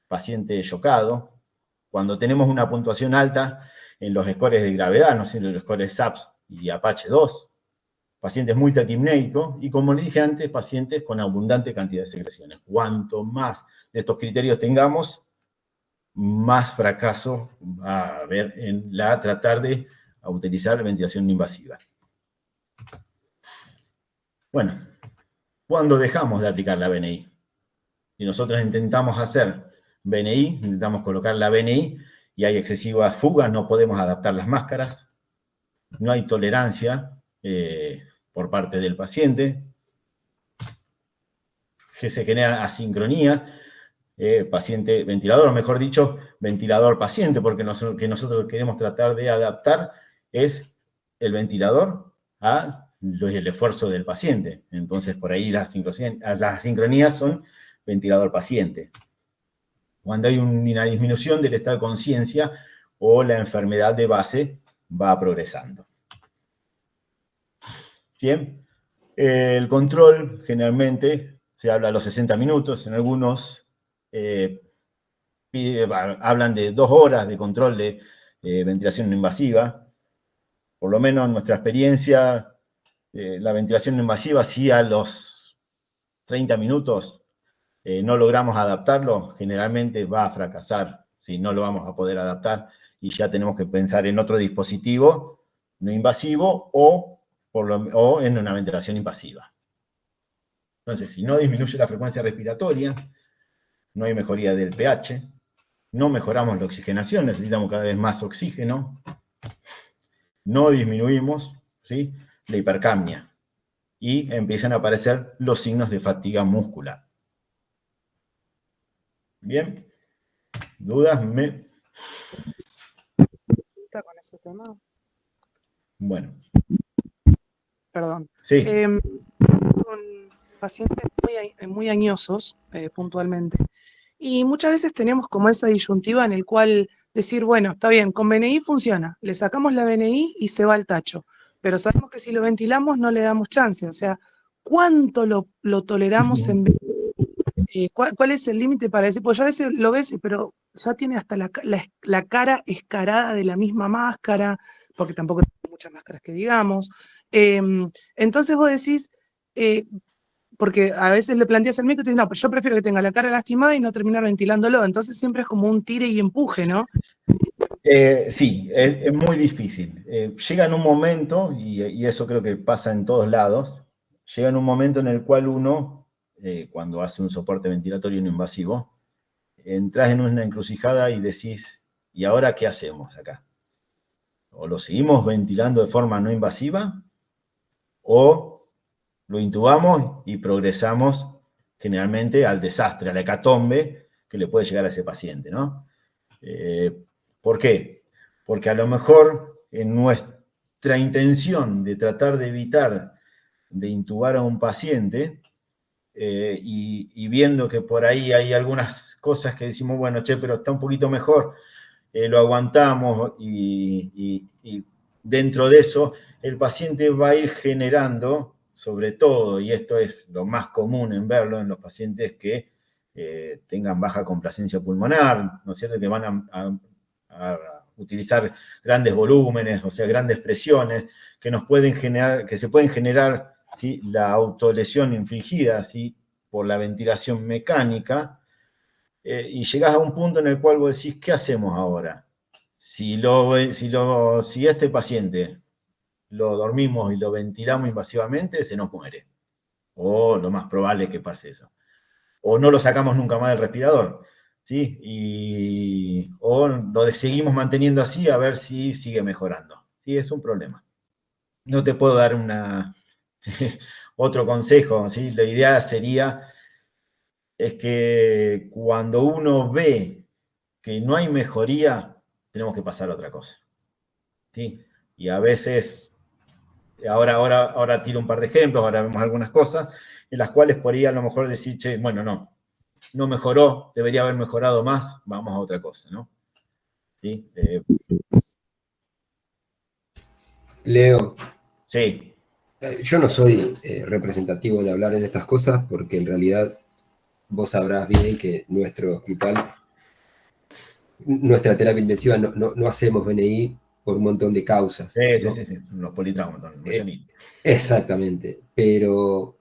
paciente chocado, cuando tenemos una puntuación alta en los scores de gravedad, no sé, en los scores SAPS y Apache 2, pacientes muy taquipnéicos, y como les dije antes, pacientes con abundante cantidad de secreciones. Cuanto más de estos criterios tengamos, más fracaso va a haber en tratar de utilizar ventilación no invasiva. Bueno, ¿cuándo dejamos de aplicar la BNI? Si nosotros intentamos hacer BNI, intentamos colocar la BNI y hay excesivas fugas, no podemos adaptar las máscaras, no hay tolerancia por parte del paciente, que se generan asincronías, paciente-ventilador, o mejor dicho, ventilador-paciente, porque lo que nosotros queremos tratar de adaptar es el ventilador el esfuerzo del paciente. Entonces, por ahí las asincronías son ventilador-paciente. Cuando hay una disminución del estado de conciencia o la enfermedad de base va progresando. Bien, el control generalmente se habla a los 60 minutos, en algunos hablan de 2 horas de control de ventilación no invasiva. Por lo menos en nuestra experiencia, la ventilación no invasiva, si a los 30 minutos no logramos adaptarlo, generalmente va a fracasar, si no lo vamos a poder adaptar, y ya tenemos que pensar en otro dispositivo no invasivo o en una ventilación invasiva. Entonces, si no disminuye la frecuencia respiratoria, no hay mejoría del pH, no mejoramos la oxigenación, necesitamos cada vez más oxígeno, no disminuimos, ¿sí?, la hipercapnia, y empiezan a aparecer los signos de fatiga muscular. ¿Bien? ¿Dudas? Con ese tema. Bueno. Perdón. Sí. Con pacientes muy añosos, puntualmente. Y muchas veces tenemos como esa disyuntiva en el cual decir, bueno, está bien, con BNI funciona, le sacamos la BNI y se va al tacho, pero sabemos que si lo ventilamos no le damos chance. O sea, ¿cuánto lo toleramos en BNI? ¿Cuál es el límite para decir? Pues ya a veces lo ves, pero ya tiene hasta la cara escarada de la misma máscara, porque tampoco hay muchas máscaras que digamos. Entonces vos decís, porque a veces le planteas al médico y te dicen, no, pero yo prefiero que tenga la cara lastimada y no terminar ventilándolo. Entonces siempre es como un tire y empuje, ¿no? Sí, es muy difícil. Llega en un momento, y eso creo que pasa en todos lados, llega en un momento en el cual uno, cuando hace un soporte ventilatorio no invasivo, entras en una encrucijada y decís, ¿y ahora qué hacemos acá? ¿O lo seguimos ventilando de forma no invasiva? ¿O lo intubamos y progresamos generalmente al desastre, a la hecatombe que le puede llegar a ese paciente, ¿no? ¿Por qué? Porque a lo mejor en nuestra intención de tratar de evitar de intubar a un paciente, y viendo que por ahí hay algunas cosas que decimos, bueno, che, pero está un poquito mejor, lo aguantamos, y dentro de eso el paciente va a ir generando, sobre todo, y esto es lo más común en verlo en los pacientes que tengan baja complacencia pulmonar, ¿no es cierto?, que van a utilizar grandes volúmenes, o sea, grandes presiones, que se pueden generar, ¿sí?, la autolesión infligida, ¿sí?, por la ventilación mecánica, y llegás a un punto en el cual vos decís, ¿qué hacemos ahora? Si este paciente lo dormimos y lo ventilamos invasivamente, se nos muere. O lo más probable es que pase eso. O no lo sacamos nunca más del respirador, ¿sí? O lo seguimos manteniendo así a ver si sigue mejorando. Sí, es un problema. No te puedo dar otro consejo, ¿sí? La idea es que cuando uno ve que no hay mejoría, tenemos que pasar a otra cosa, ¿sí? Y a veces, ahora tiro un par de ejemplos, ahora vemos algunas cosas en las cuales por ahí a lo mejor decir, che, bueno, no mejoró, debería haber mejorado más, vamos a otra cosa, ¿no? ¿Sí? Leo. Sí. Yo no soy representativo en hablar en estas cosas porque en realidad vos sabrás bien que nuestro hospital, nuestra terapia intensiva, no hacemos BNI por un montón de causas. ¿no? Sí, los politraumas. Exactamente, pero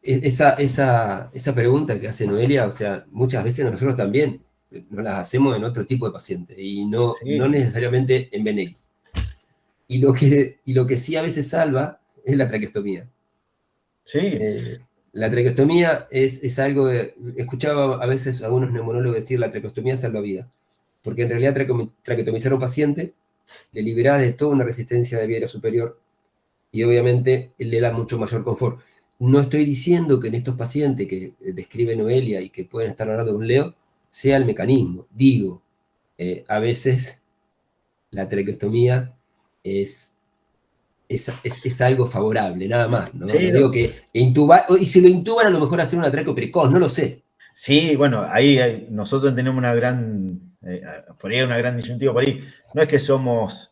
esa pregunta que hace Noelia, o sea, muchas veces nosotros también nos las hacemos en otro tipo de pacientes y no necesariamente en BNI. Y lo que sí a veces salva es la traqueostomía. Sí. La traqueostomía es algo escuchaba a veces a algunos neumonólogos decir la traqueostomía salva vida, porque en realidad traqueotomizar a un paciente le libera de toda una resistencia de vía superior y obviamente le da mucho mayor confort. No estoy diciendo que en estos pacientes que describe Noelia y que pueden estar hablando con Leo sea el mecanismo. Digo, a veces la traqueostomía es algo favorable, nada más. ¿no? Sí, no digo que intubar, y si lo intuban a lo mejor hacer una traceo precoz, no lo sé. Sí, bueno, ahí nosotros tenemos una gran disyuntiva por ahí. No es que somos,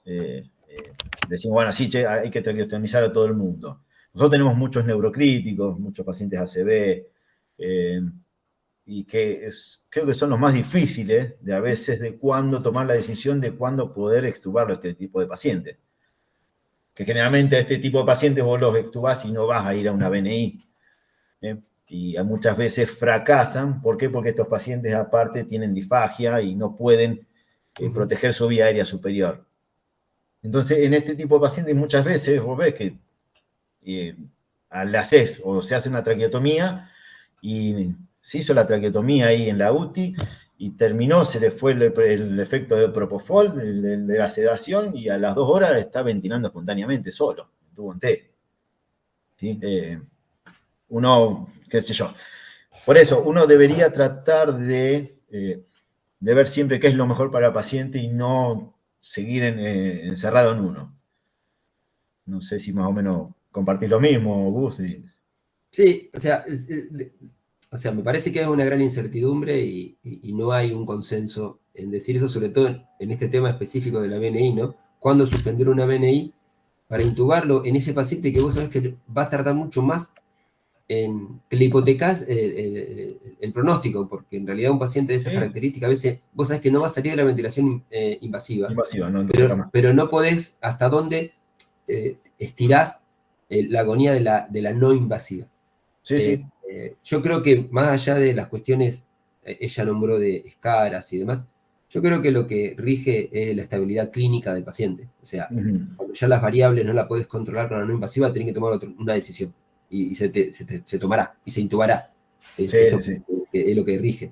decimos, bueno, sí, che, hay que traqueostomizar a todo el mundo. Nosotros tenemos muchos neurocríticos, muchos pacientes ACV, y que creo que son los más difíciles de a veces de cuándo tomar la decisión de cuándo poder extubarlo a este tipo de pacientes. Que generalmente a este tipo de pacientes vos los extubás y no vas a ir a una BNI. Y muchas veces fracasan. ¿Por qué? Porque estos pacientes aparte tienen disfagia y no pueden proteger su vía aérea superior. Entonces, en este tipo de pacientes muchas veces vos ves que le haces o se hace una traqueotomía y se hizo la traqueotomía ahí en la UTI y terminó, se le fue el efecto del propofol, de la sedación, y a las 2 horas está ventilando espontáneamente solo, tuvo un té. ¿Sí? Uno, qué sé yo. Por eso, uno debería tratar de ver siempre qué es lo mejor para el paciente y no seguir encerrado en uno. No sé si más o menos compartís lo mismo, Gus. Sí, o sea, me parece que es una gran incertidumbre y no hay un consenso en decir eso, sobre todo en este tema específico de la BNI, ¿no? ¿Cuándo suspender una BNI para intubarlo en ese paciente que vos sabés que va a tardar mucho más que le hipotecás el pronóstico? Porque en realidad un paciente de esas características, a veces vos sabés que no va a salir de la ventilación invasiva, pero no podés hasta dónde estirás la agonía de la no invasiva. Sí. Yo creo que más allá de las cuestiones, ella nombró de escaras y demás, yo creo que lo que rige es la estabilidad clínica del paciente. O sea, cuando ya las variables no las podés controlar con la no invasiva, tenés que tomar una decisión. Y se tomará, y se intubará. Esto es lo que rige.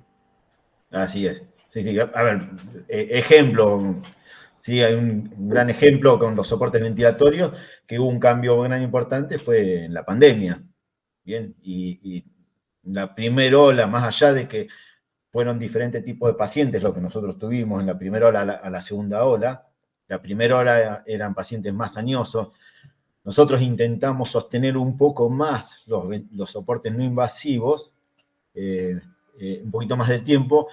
Así es. Sí. A ver, ejemplo. Sí, hay un gran ejemplo con los soportes ventilatorios, que hubo un cambio gran importante, fue en la pandemia. Bien, y la primera ola, más allá de que fueron diferentes tipos de pacientes lo que nosotros tuvimos en la primera ola a la segunda ola, la primera ola eran pacientes más añosos. Nosotros intentamos sostener un poco más los soportes no invasivos, un poquito más de tiempo,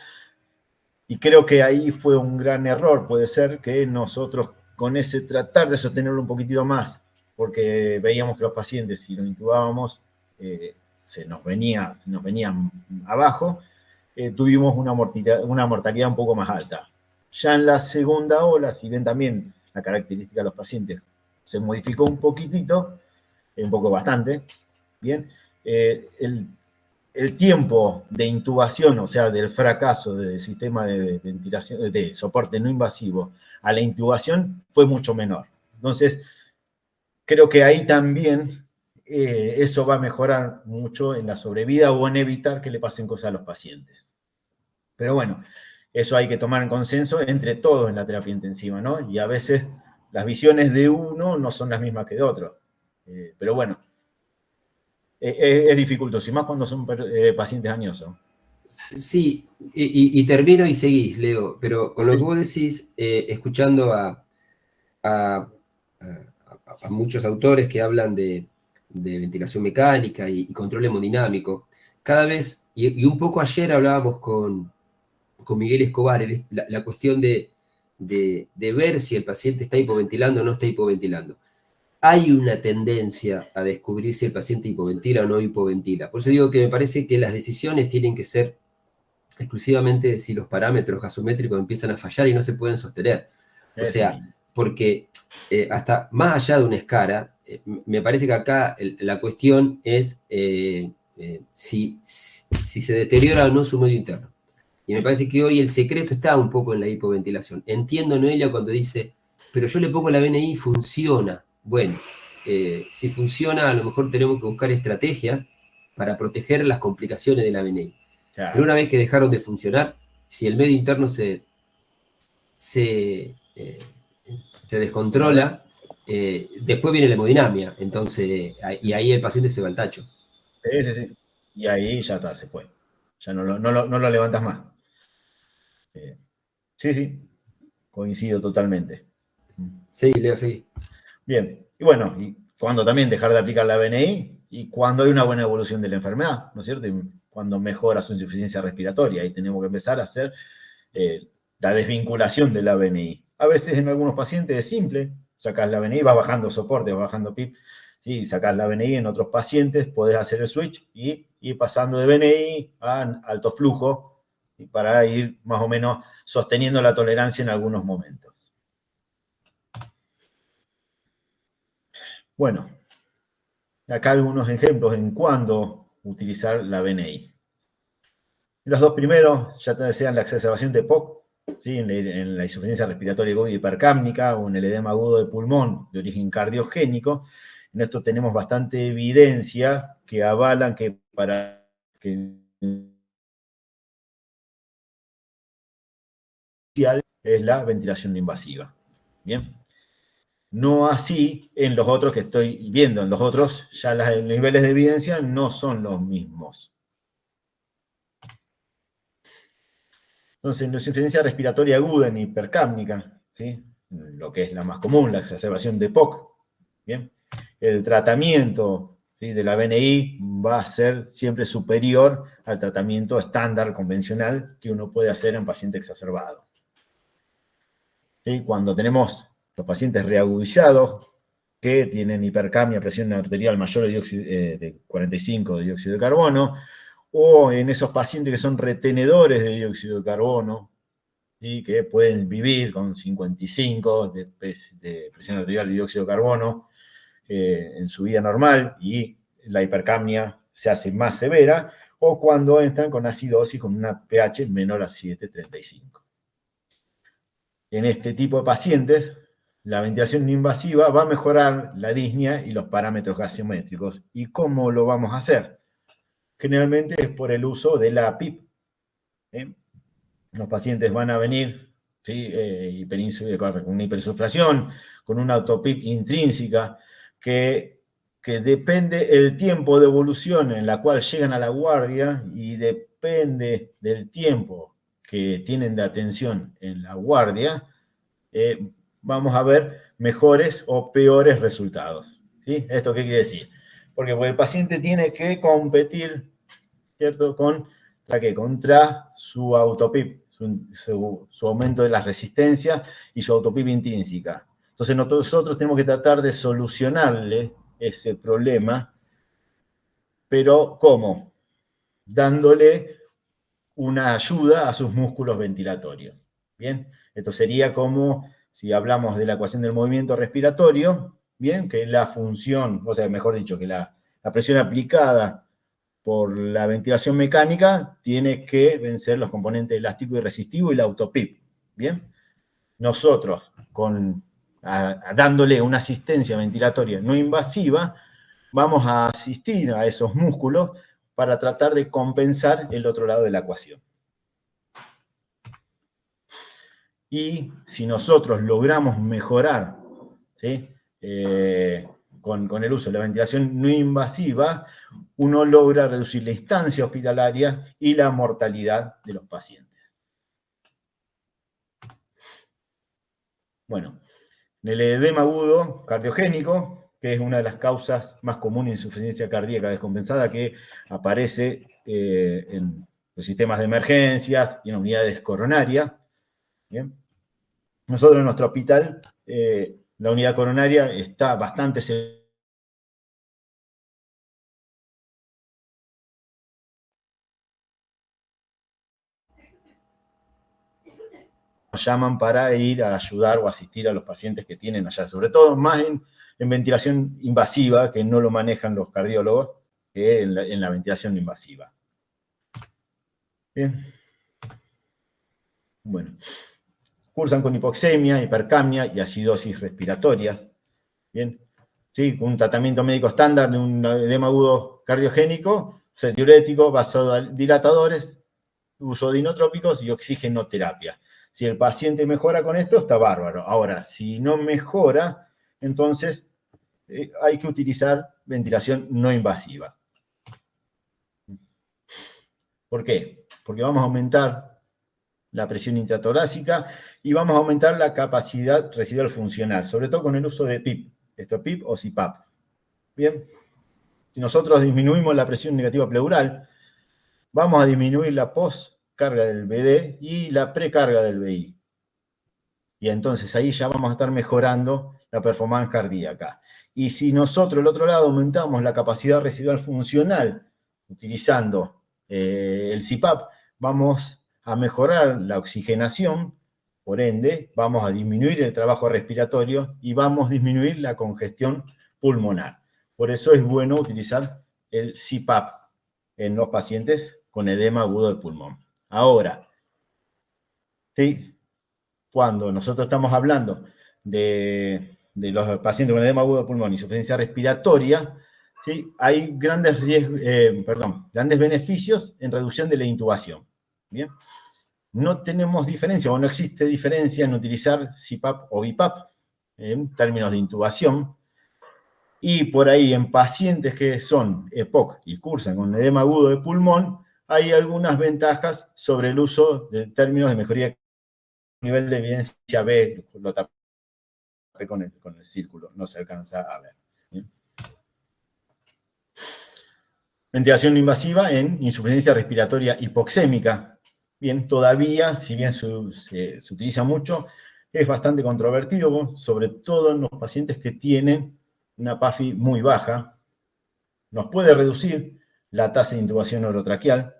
y creo que ahí fue un gran error. Puede ser que nosotros con ese tratar de sostenerlo un poquitito más, porque veíamos que los pacientes, si lo intubábamos, se nos venían abajo, tuvimos una mortalidad un poco más alta. Ya en la segunda ola, si bien también la característica de los pacientes se modificó un poquitito, un poco bastante, bien, el tiempo de intubación, o sea, del fracaso del sistema de ventilación, de soporte no invasivo a la intubación fue mucho menor. Entonces, creo que ahí también eso va a mejorar mucho en la sobrevida o en evitar que le pasen cosas a los pacientes. Pero bueno, eso hay que tomar en consenso entre todos en la terapia intensiva, ¿no? Y a veces las visiones de uno no son las mismas que de otro. Pero bueno, es dificultoso, y más cuando son pacientes añosos. Sí, y termino y seguís, Leo, pero con lo que vos decís, escuchando a muchos autores que hablan de ventilación mecánica y control hemodinámico, cada vez, y un poco ayer hablábamos con Miguel Escobar, la cuestión de ver si el paciente está hipoventilando o no está hipoventilando. Hay una tendencia a descubrir si el paciente hipoventila o no hipoventila. Por eso digo que me parece que las decisiones tienen que ser exclusivamente si los parámetros gasométricos empiezan a fallar y no se pueden sostener. O sea, porque hasta más allá de una escara, me parece que acá la cuestión es si se deteriora o no su medio interno. Y me parece que hoy el secreto está un poco en la hipoventilación. Entiendo, Noelia, cuando dice, pero yo le pongo la BNI y funciona. Bueno, si funciona, a lo mejor tenemos que buscar estrategias para proteger las complicaciones de la BNI. Claro. Pero una vez que dejaron de funcionar, si el medio interno se descontrola, después viene la hemodinamia. Entonces, y ahí el paciente se va al tacho. Sí. Y ahí ya está, se fue. Ya no lo levantas más. Sí, coincido totalmente. Sí, Leo, sí. Bien, y bueno, y cuando también dejar de aplicar la BNI y cuando hay una buena evolución de la enfermedad, ¿no es cierto? Y cuando mejora su insuficiencia respiratoria, ahí tenemos que empezar a hacer la desvinculación de la BNI. A veces en algunos pacientes es simple, sacas la BNI, vas bajando soporte, vas bajando PIP, ¿sí? Sacás la BNI en otros pacientes, podés hacer el switch y ir pasando de BNI a alto flujo para ir más o menos sosteniendo la tolerancia en algunos momentos. Bueno, acá algunos ejemplos en cuándo utilizar la BNI. Los dos primeros ya te desean la exacerbación de POC, ¿sí? En la insuficiencia respiratoria aguda hipercápnica o en el edema agudo de pulmón de origen cardiogénico. En esto tenemos bastante evidencia que avalan que para que es la ventilación no invasiva. Bien. No así en los otros que estoy viendo. En los otros ya los niveles de evidencia no son los mismos. Entonces, en la insuficiencia respiratoria aguda en hipercápnica, ¿sí? Lo que es la más común, la exacerbación de POC, ¿bien? El tratamiento, ¿sí?, de la BNI va a ser siempre superior al tratamiento estándar convencional que uno puede hacer en paciente exacerbado. ¿Sí? Cuando tenemos los pacientes reagudizados que tienen hipercapnia, presión arterial mayor de 45 de dióxido de carbono, o en esos pacientes que son retenedores de dióxido de carbono, y que pueden vivir con 55 de presión arterial de dióxido de carbono en su vida normal, y la hipercapnia se hace más severa, o cuando entran con acidosis con una pH menor a 7,35. En este tipo de pacientes, la ventilación no invasiva va a mejorar la disnea y los parámetros gasométricos. ¿Y cómo lo vamos a hacer? Generalmente es por el uso de la PIP. Los pacientes van a venir, ¿sí?, con una hiperinsuflación, con una autopip intrínseca, que depende el tiempo de evolución en la cual llegan a la guardia y depende del tiempo que tienen de atención en la guardia, vamos a ver mejores o peores resultados. ¿Sí? ¿Esto qué quiere decir? Porque el paciente tiene que competir, ¿cierto?, contra su autopip, su aumento de la resistencia y su autopip intrínseca. Entonces nosotros tenemos que tratar de solucionarle ese problema, pero ¿cómo? Dándole una ayuda a sus músculos ventilatorios. ¿Bien? Esto sería como si hablamos de la ecuación del movimiento respiratorio, ¿bien?, que la función, o sea, mejor dicho, que la presión aplicada por la ventilación mecánica tiene que vencer los componentes elástico y resistivo y la autopip. ¿Bien? Nosotros, dándole una asistencia ventilatoria no invasiva, vamos a asistir a esos músculos para tratar de compensar el otro lado de la ecuación. Y si nosotros logramos mejorar, ¿sí?, con el uso de la ventilación no invasiva, uno logra reducir la instancia hospitalaria y la mortalidad de los pacientes. Bueno, en el edema agudo cardiogénico, que es una de las causas más comunes de insuficiencia cardíaca descompensada que aparece en los sistemas de emergencias y en unidades coronarias. ¿Bien? Nosotros en nuestro hospital, la unidad coronaria está bastante nos llaman para ir a ayudar o asistir a los pacientes que tienen allá, sobre todo más en ventilación invasiva, que no lo manejan los cardiólogos, que en la ventilación invasiva. Bien. Bueno. Cursan con hipoxemia, hipercapnia y acidosis respiratoria. Bien. ¿Sí? Un tratamiento médico estándar de un edema agudo cardiogénico, diurético, vasodilatadores, uso de inotrópicos y oxigenoterapia. Si el paciente mejora con esto, está bárbaro. Ahora, si no mejora, entonces hay que utilizar ventilación no invasiva. ¿Por qué? Porque vamos a aumentar la presión intratorácica y vamos a aumentar la capacidad residual funcional, sobre todo con el uso de PIP, esto PIP o CPAP. Bien, si nosotros disminuimos la presión negativa pleural, vamos a disminuir la postcarga del BD y la precarga del BI. Y entonces ahí ya vamos a estar mejorando la performance cardíaca. Y si nosotros, al otro lado, aumentamos la capacidad residual funcional utilizando el CPAP, vamos a mejorar la oxigenación, por ende, vamos a disminuir el trabajo respiratorio y vamos a disminuir la congestión pulmonar. Por eso es bueno utilizar el CPAP en los pacientes con edema agudo del pulmón. Ahora, ¿sí? Cuando nosotros estamos hablando de los pacientes con edema agudo del pulmón y insuficiencia respiratoria, ¿sí? Hay grandes beneficios en reducción de la intubación. ¿Bien? No tenemos diferencia, o no existe diferencia en utilizar CPAP o BiPAP en términos de intubación. Y por ahí, en pacientes que son EPOC y cursan con edema agudo de pulmón, hay algunas ventajas sobre el uso de términos de mejoría de nivel de evidencia B, lo tapé con el círculo, no se alcanza a ver. ¿Bien? Ventilación no invasiva en insuficiencia respiratoria hipoxémica. Bien, todavía, si bien se utiliza mucho, es bastante controvertido, sobre todo en los pacientes que tienen una PAFI muy baja. Nos puede reducir la tasa de intubación orotraqueal,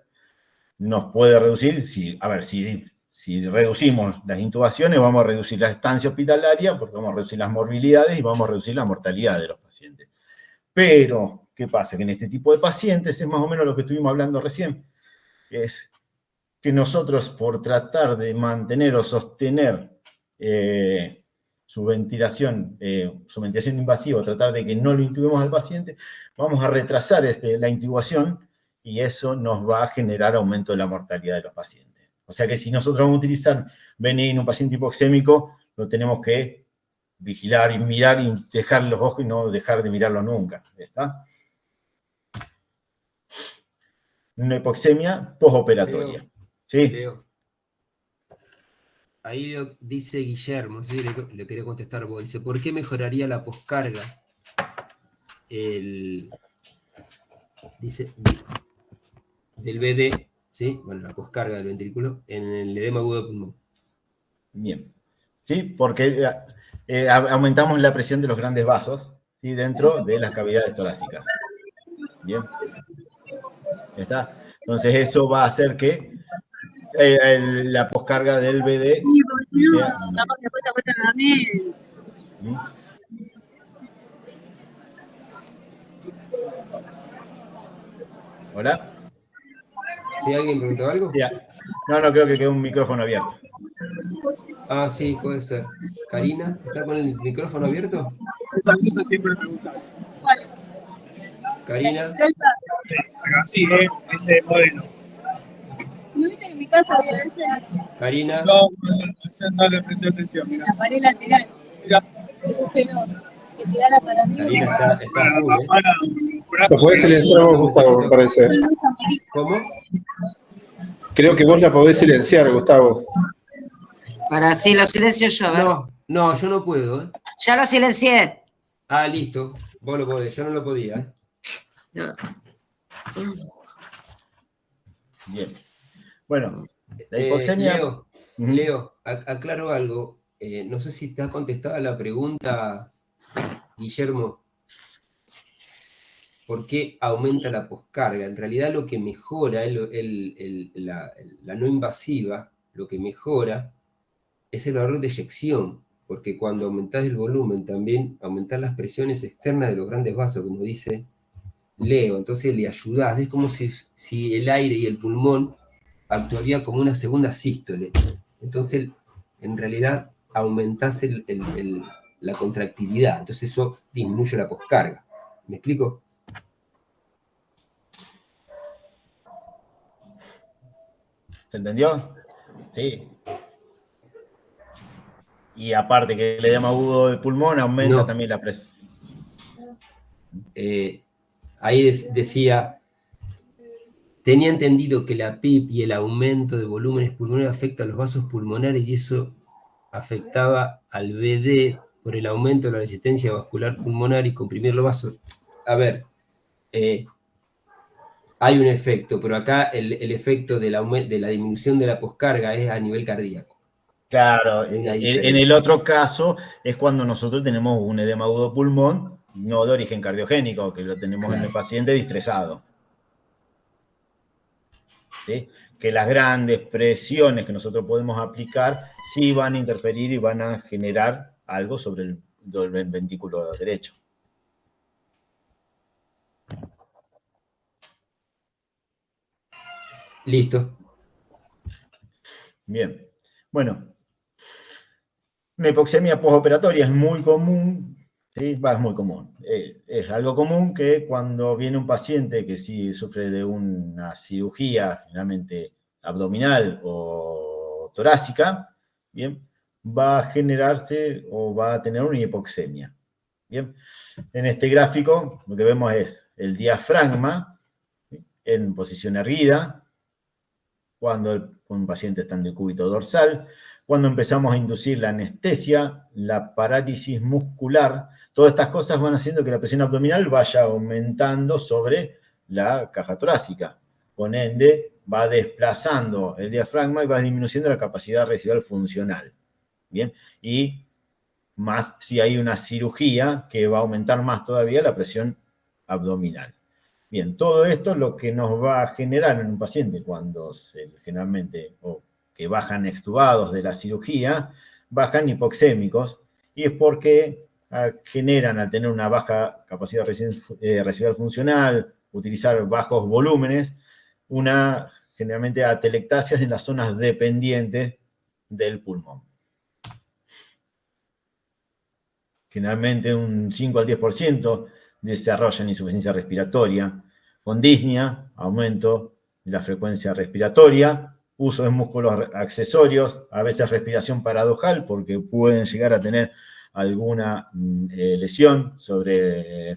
nos puede reducir, si reducimos las intubaciones, vamos a reducir la estancia hospitalaria, porque vamos a reducir las morbilidades y vamos a reducir la mortalidad de los pacientes. Pero, ¿qué pasa? Que en este tipo de pacientes, es más o menos lo que estuvimos hablando recién, es que nosotros, por tratar de mantener o sostener su ventilación invasiva, tratar de que no lo intubemos al paciente, vamos a retrasar la intubación y eso nos va a generar aumento de la mortalidad de los pacientes. O sea que si nosotros vamos a utilizar BNI en un paciente hipoxémico, lo tenemos que vigilar y mirar y dejar los ojos y no dejar de mirarlo nunca. ¿Está? Una hipoxemia postoperatoria. Sí. Leo. Ahí dice Guillermo, ¿sí? Le quería contestar vos. Dice, ¿por qué mejoraría la poscarga? Dice, del BD, ¿sí? Bueno, la poscarga del ventrículo en el edema agudo de pulmón. Bien. Sí, porque aumentamos la presión de los grandes vasos, ¿sí? Dentro de las cavidades torácicas. Bien. ¿Está? Entonces eso va a hacer que la poscarga del BD. Sí, porque si no, capaz que después se acuestan a dormir. ¿Hola? ¿Sí? ¿Alguien preguntó algo? Ya. No, creo que quedó un micrófono abierto. Ah, sí, puede ser. Karina, ¿está con el micrófono abierto? Esas cosas siempre me gustan. Karina. Sí, acá sí, ese modelo. ¿No viste que en mi casa había ese? Karina. No le presté atención. En la pared lateral. Mira. Que tirara para mí. Karina está full, Lo podés silenciar vos, Gustavo, me parece. ¿Cómo? Creo que vos la podés silenciar, Gustavo. Para sí, lo silencio yo, a ver. No, yo no puedo, Ya lo silencié. Ah, listo. Vos lo podés, yo no lo podía, No. Bien. Bueno, la hipoxemia... Leo, aclaro algo. No sé si te ha contestado la pregunta, Guillermo. ¿Por qué aumenta la poscarga? En realidad lo que mejora, la no invasiva, lo que mejora es el valor de eyección, porque cuando aumentás el volumen también aumentás las presiones externas de los grandes vasos, como dice Leo, entonces le ayudás, es como si el aire y el pulmón actuaría como una segunda sístole, entonces en realidad aumentás la contractilidad, entonces eso disminuye la poscarga. ¿Me explico? ¿Se entendió? Sí. Y aparte que el edema agudo del pulmón aumenta también la presión. Ahí decía, tenía entendido que la PIP y el aumento de volúmenes pulmonares afecta a los vasos pulmonares y eso afectaba al BD por el aumento de la resistencia vascular pulmonar y comprimir los vasos. A ver, hay un efecto, pero acá el efecto de la disminución de la poscarga es a nivel cardíaco. Claro, en el otro caso es cuando nosotros tenemos un edema agudo pulmón no de origen cardiogénico, que lo tenemos en el paciente distresado. ¿Sí? Que las grandes presiones que nosotros podemos aplicar sí van a interferir y van a generar algo sobre el ventrículo derecho. Listo. Bien. Bueno, una hipoxemia postoperatoria es muy común, ¿sí? Es muy común. Es algo común que cuando viene un paciente que sí sufre de una cirugía, generalmente abdominal o torácica, bien, va a generarse o va a tener una hipoxemia. Bien. En este gráfico lo que vemos es el diafragma, ¿sí?, en posición erguida, cuando un paciente está en decúbito dorsal, cuando empezamos a inducir la anestesia, la parálisis muscular, todas estas cosas van haciendo que la presión abdominal vaya aumentando sobre la caja torácica. Por ende, va desplazando el diafragma y va disminuyendo la capacidad residual funcional. ¿Bien? Y más si hay una cirugía que va a aumentar más todavía la presión abdominal. Bien, todo esto lo que nos va a generar en un paciente cuando generalmente, o que bajan extubados de la cirugía, bajan hipoxémicos, y es porque generan, al tener una baja capacidad residual funcional, utilizar bajos volúmenes, generalmente atelectasias en las zonas dependientes del pulmón. Generalmente un 5 al 10% desarrollan insuficiencia respiratoria, con disnea, aumento de la frecuencia respiratoria, uso de músculos accesorios, a veces respiración paradojal, porque pueden llegar a tener alguna lesión sobre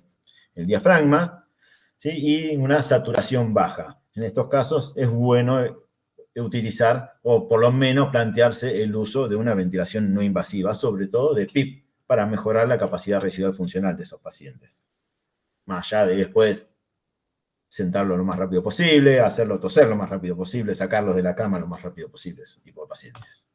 el diafragma, ¿sí? Y una saturación baja. En estos casos es bueno utilizar, o por lo menos plantearse el uso de una ventilación no invasiva, sobre todo de PIP, para mejorar la capacidad residual funcional de esos pacientes. Más allá de después sentarlo lo más rápido posible, hacerlo toser lo más rápido posible, sacarlos de la cama lo más rápido posible, ese tipo de pacientes.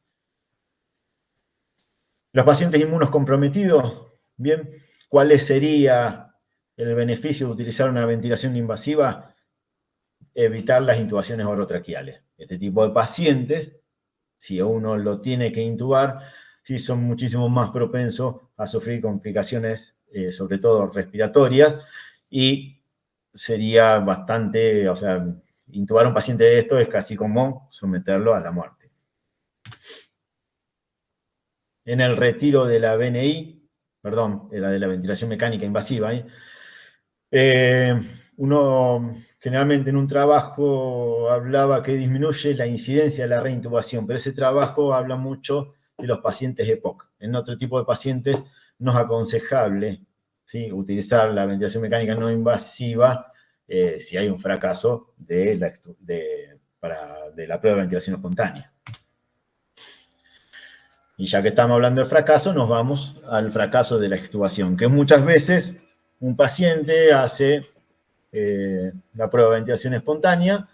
Los pacientes inmunocomprometidos, bien, ¿cuál sería el beneficio de utilizar una ventilación invasiva? Evitar las intubaciones orotraqueales. Este tipo de pacientes, si uno lo tiene que intubar, sí son muchísimo más propensos a sufrir complicaciones, sobre todo respiratorias, y sería bastante, o sea, intubar a un paciente de esto es casi como someterlo a la muerte. En el retiro de la VNI, perdón, era de la ventilación mecánica invasiva, uno generalmente en un trabajo hablaba que disminuye la incidencia de la reintubación, pero ese trabajo habla mucho de los pacientes EPOC. En otro tipo de pacientes no es aconsejable, ¿sí?, utilizar la ventilación mecánica no invasiva si hay un fracaso de la prueba de ventilación espontánea. Y ya que estamos hablando de fracaso, nos vamos al fracaso de la extubación, que muchas veces un paciente hace la prueba de ventilación espontánea,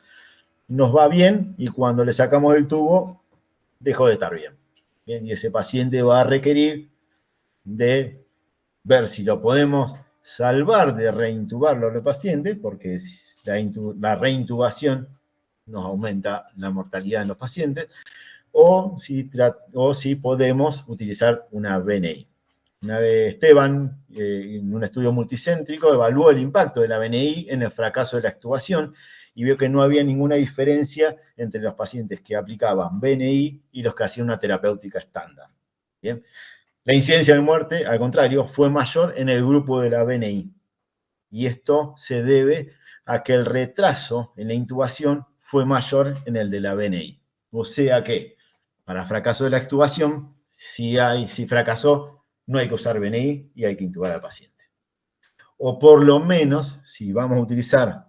nos va bien, y cuando le sacamos el tubo, dejó de estar bien. Bien, y ese paciente va a requerir de ver si lo podemos salvar de reintubarlo al paciente, porque la reintubación nos aumenta la mortalidad en los pacientes, o si podemos utilizar una VNI. Una vez Esteban, en un estudio multicéntrico, evaluó el impacto de la VNI en el fracaso de la extubación y vio que no había ninguna diferencia entre los pacientes que aplicaban VNI y los que hacían una terapéutica estándar. ¿Bien? La incidencia de muerte, al contrario, fue mayor en el grupo de la VNI. Y esto se debe a que el retraso en la intubación fue mayor en el de la VNI. O sea que, para fracaso de la extubación, si fracasó, no hay que usar VNI y hay que intubar al paciente. O por lo menos, si vamos a utilizar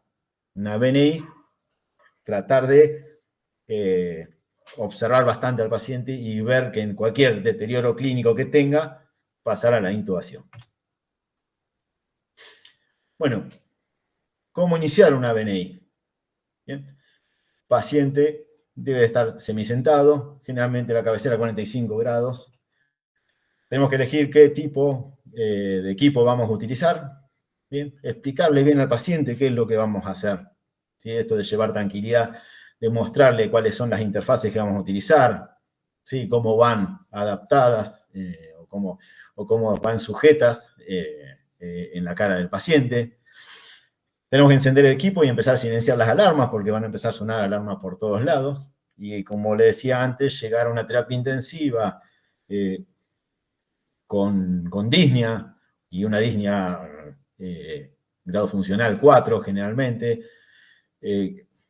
una VNI, tratar de observar bastante al paciente y ver que en cualquier deterioro clínico que tenga, pasar a la intubación. Bueno, ¿cómo iniciar una VNI? Bien. Paciente debe estar semisentado, generalmente la cabecera a 45 grados. Tenemos que elegir qué tipo de equipo vamos a utilizar? Bien, explicarle bien al paciente qué es lo que vamos a hacer. ¿Sí? Esto de llevar tranquilidad, de mostrarle cuáles son las interfaces que vamos a utilizar, ¿sí? Cómo van adaptadas o cómo van sujetas en la cara del paciente. Tenemos que encender el equipo y empezar a silenciar las alarmas, porque van a empezar a sonar alarmas por todos lados. Y como le decía antes, llegar a una terapia intensiva con disnea, y una disnea grado funcional 4 generalmente,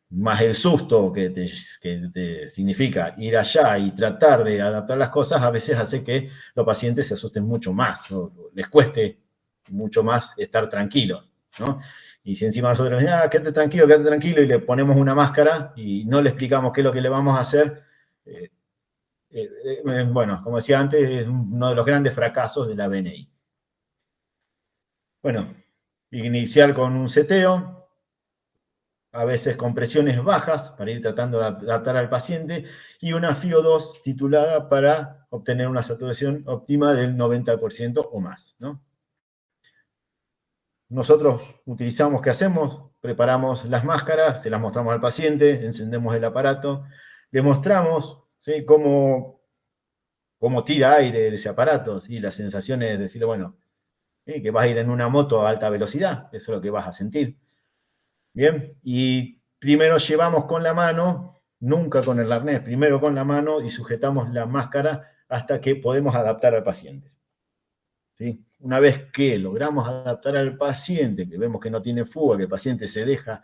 más el susto que te significa ir allá y tratar de adaptar las cosas, a veces hace que los pacientes se asusten mucho más, o les cueste mucho más estar tranquilos, ¿no? Y si encima nosotros decimos, quédate tranquilo, y le ponemos una máscara y no le explicamos qué es lo que le vamos a hacer, bueno, como decía antes, es uno de los grandes fracasos de la BNI. Bueno, iniciar con un seteo, a veces con presiones bajas para ir tratando de adaptar al paciente, y una FiO2 titulada para obtener una saturación óptima del 90% o más, ¿no? Nosotros utilizamos, ¿qué hacemos? Preparamos las máscaras, se las mostramos al paciente, encendemos el aparato, le mostramos, ¿sí?, cómo tira aire ese aparato, ¿sí? La sensación es decirle, bueno, que vas a ir en una moto a alta velocidad, eso es lo que vas a sentir. Bien, y primero llevamos con la mano, nunca con el arnés, primero con la mano y sujetamos la máscara hasta que podemos adaptar al paciente. ¿Sí? Una vez que logramos adaptar al paciente, que vemos que no tiene fuga, que el paciente se deja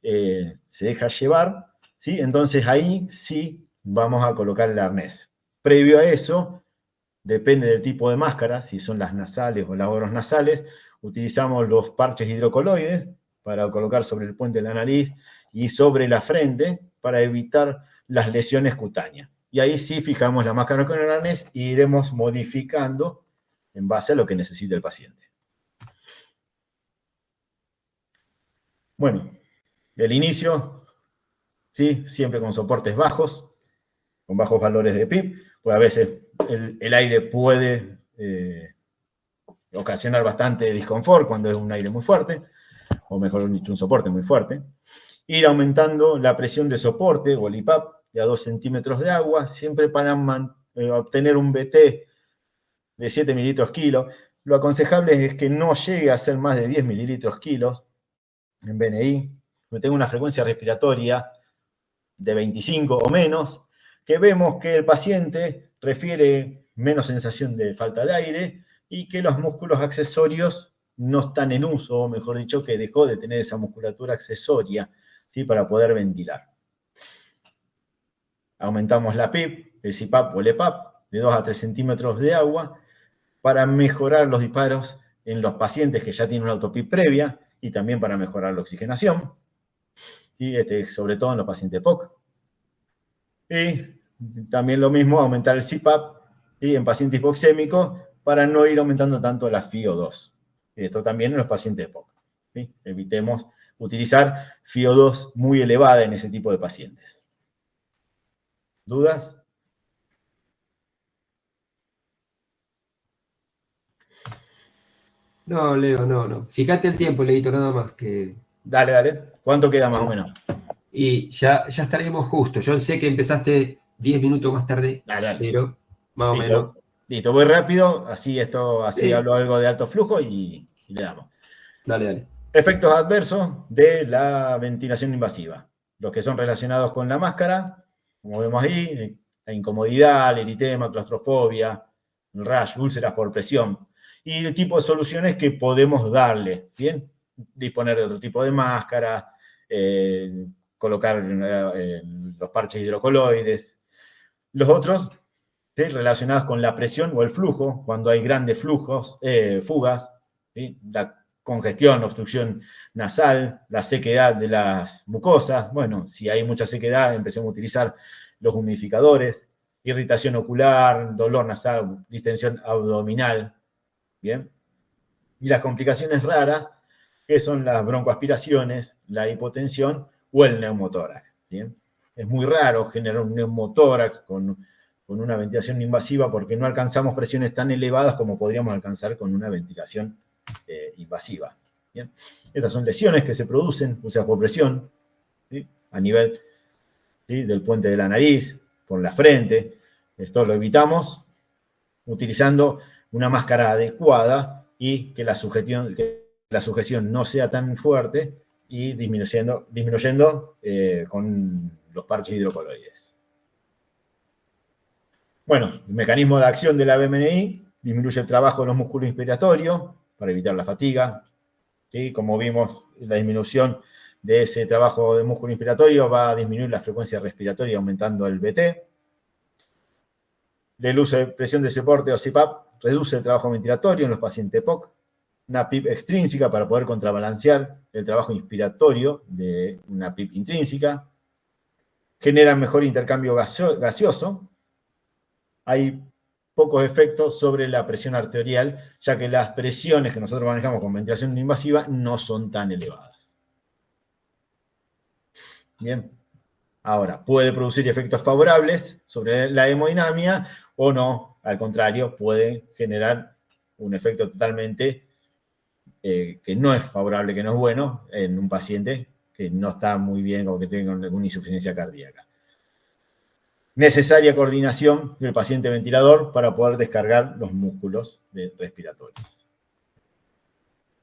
llevar, ¿sí? Entonces ahí sí vamos a colocar el arnés. Previo a eso, depende del tipo de máscara, si son las nasales o las oronasales, utilizamos los parches hidrocoloides para colocar sobre el puente de la nariz y sobre la frente para evitar las lesiones cutáneas. Y ahí sí fijamos la máscara con el arnés y iremos modificando en base a lo que necesite el paciente. Bueno, el inicio, ¿sí? Siempre con soportes bajos, con bajos valores de PIB, pues a veces el aire puede ocasionar bastante disconfort cuando es un aire muy fuerte, o mejor dicho, un soporte muy fuerte. Ir aumentando la presión de soporte o el IPAP de a 2 centímetros de agua, siempre para obtener un BT de 7 mililitros kilo. Lo aconsejable es que no llegue a ser más de 10 mililitros kilos en BNI, que tenga una frecuencia respiratoria de 25 o menos, que vemos que el paciente refiere menos sensación de falta de aire y que los músculos accesorios no están en uso, o mejor dicho, que dejó de tener esa musculatura accesoria, ¿sí?, para poder ventilar. Aumentamos la PIP, el CPAP o el EPAP, de 2 a 3 centímetros de agua, para mejorar los disparos en los pacientes que ya tienen una autopip previa, y también para mejorar la oxigenación, y sobre todo en los pacientes POC. Y también lo mismo, aumentar el CPAP y en pacientes hipoxémicos para no ir aumentando tanto la FiO2. Esto también en los pacientes POC. ¿Sí? Evitemos utilizar FiO2 muy elevada en ese tipo de pacientes. ¿Dudas? No, Leo, no. Fíjate el tiempo, Leito, nada más que... Dale. ¿Cuánto queda más o menos? Y ya estaremos justos. Yo sé que empezaste 10 minutos más tarde, dale. Pero más o menos. Listo, voy rápido, así Sí. hablo algo de alto flujo y le damos. Dale. Efectos adversos de la ventilación invasiva. Los que son relacionados con la máscara, como vemos ahí, la incomodidad, el eritema, claustrofobia, el rash, úlceras por presión. Y el tipo de soluciones que podemos darle, ¿bien? Disponer de otro tipo de máscara, colocar los parches hidrocoloides. Los otros, ¿sí?, relacionados con la presión o el flujo, cuando hay grandes fugas, ¿sí?, la congestión, obstrucción nasal, la sequedad de las mucosas. Bueno, si hay mucha sequedad, empecemos a utilizar los humidificadores, irritación ocular, dolor nasal, distensión abdominal. ¿Bien? Y las complicaciones raras, que son las broncoaspiraciones, la hipotensión o el neumotórax. ¿Bien? Es muy raro generar un neumotórax con con una ventilación invasiva porque no alcanzamos presiones tan elevadas como podríamos alcanzar con una ventilación invasiva. ¿Bien? Estas son lesiones que se producen, o sea, por presión, ¿sí? A nivel, ¿sí?, del puente de la nariz, por la frente. Esto lo evitamos utilizando una máscara adecuada y que la sujeción no sea tan fuerte y disminuyendo con los parches hidrocoloides. Bueno, el mecanismo de acción de la BMNI disminuye el trabajo de los músculos inspiratorios para evitar la fatiga. ¿Sí? Como vimos, la disminución de ese trabajo de músculo inspiratorio va a disminuir la frecuencia respiratoria aumentando el BT. El uso de presión de soporte o CPAP reduce el trabajo ventilatorio en los pacientes POC. Una PIP extrínseca para poder contrabalancear el trabajo inspiratorio de una PIP intrínseca. Genera mejor intercambio gaseoso. Hay pocos efectos sobre la presión arterial, ya que las presiones que nosotros manejamos con ventilación no invasiva no son tan elevadas. Bien. Ahora, puede producir efectos favorables sobre la hemodinamia o no, al contrario, puede generar un efecto totalmente que no es favorable, que no es bueno en un paciente que no está muy bien o que tenga alguna insuficiencia cardíaca. Necesaria coordinación del paciente ventilador para poder descargar los músculos respiratorios.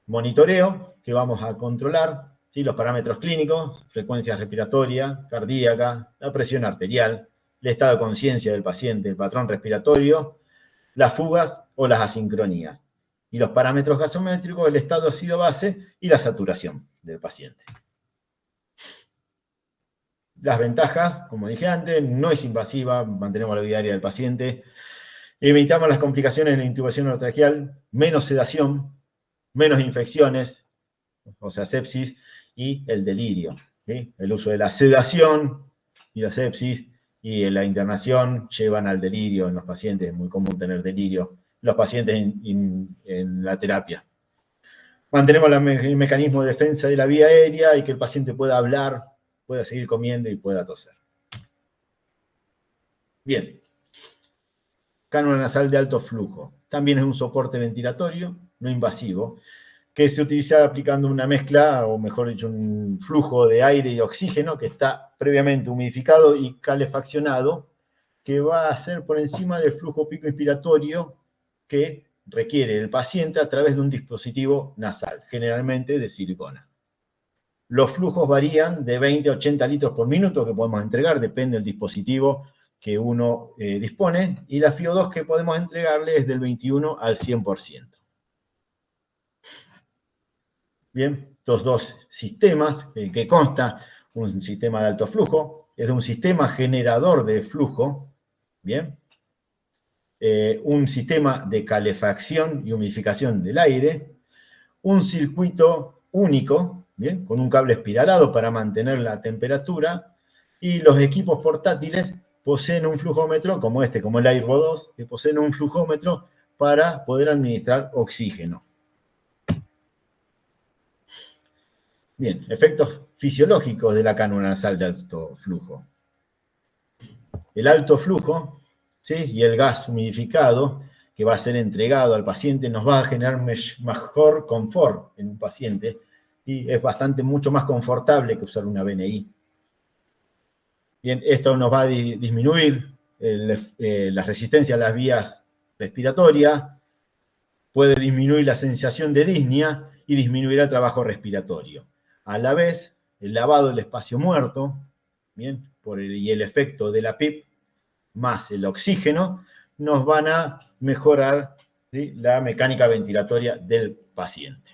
Monitoreo, que vamos a controlar, ¿sí?, los parámetros clínicos, frecuencia respiratoria, cardíaca, la presión arterial, el estado de conciencia del paciente, el patrón respiratorio, las fugas o las asincronías, y los parámetros gasométricos, el estado ácido-base y la saturación del paciente. Las ventajas, como dije antes, no es invasiva, mantenemos la vida diaria del paciente, evitamos las complicaciones en la intubación orotraqueal, menos sedación, menos infecciones, o sea, sepsis, y el delirio. ¿Sí? El uso de la sedación y la sepsis y la internación llevan al delirio en los pacientes, es muy común tener delirio en los pacientes en la terapia. Mantenemos el mecanismo de defensa de la vía aérea y que el paciente pueda hablar, pueda seguir comiendo y pueda toser. Bien. Cánula nasal de alto flujo. También es un soporte ventilatorio, no invasivo, que se utiliza aplicando una mezcla, o mejor dicho, un flujo de aire y oxígeno que está previamente humidificado y calefaccionado, que va a ser por encima del flujo pico inspiratorio que requiere el paciente a través de un dispositivo nasal, generalmente de silicona. Los flujos varían de 20 a 80 litros por minuto que podemos entregar, depende del dispositivo que uno dispone, y la FiO2 que podemos entregarle es del 21 al 100%. Bien, estos dos sistemas, que consta un sistema de alto flujo, es de un sistema generador de flujo, bien, un sistema de calefacción y humidificación del aire, un circuito único, bien, con un cable espiralado para mantener la temperatura, y los equipos portátiles poseen un flujómetro como este, como el Airvo 2, que poseen un flujómetro para poder administrar oxígeno. Bien, efectos fisiológicos de la cánula nasal de alto flujo. El alto flujo, ¿sí?, y el gas humidificado que va a ser entregado al paciente nos va a generar mejor confort en un paciente y es mucho más confortable que usar una BNI. Bien, esto nos va a disminuir la resistencia a las vías respiratorias, puede disminuir la sensación de disnea y disminuirá el trabajo respiratorio. A la vez, el lavado del espacio muerto, bien, y el efecto de la PIP más el oxígeno, nos van a mejorar, ¿sí?, la mecánica ventilatoria del paciente.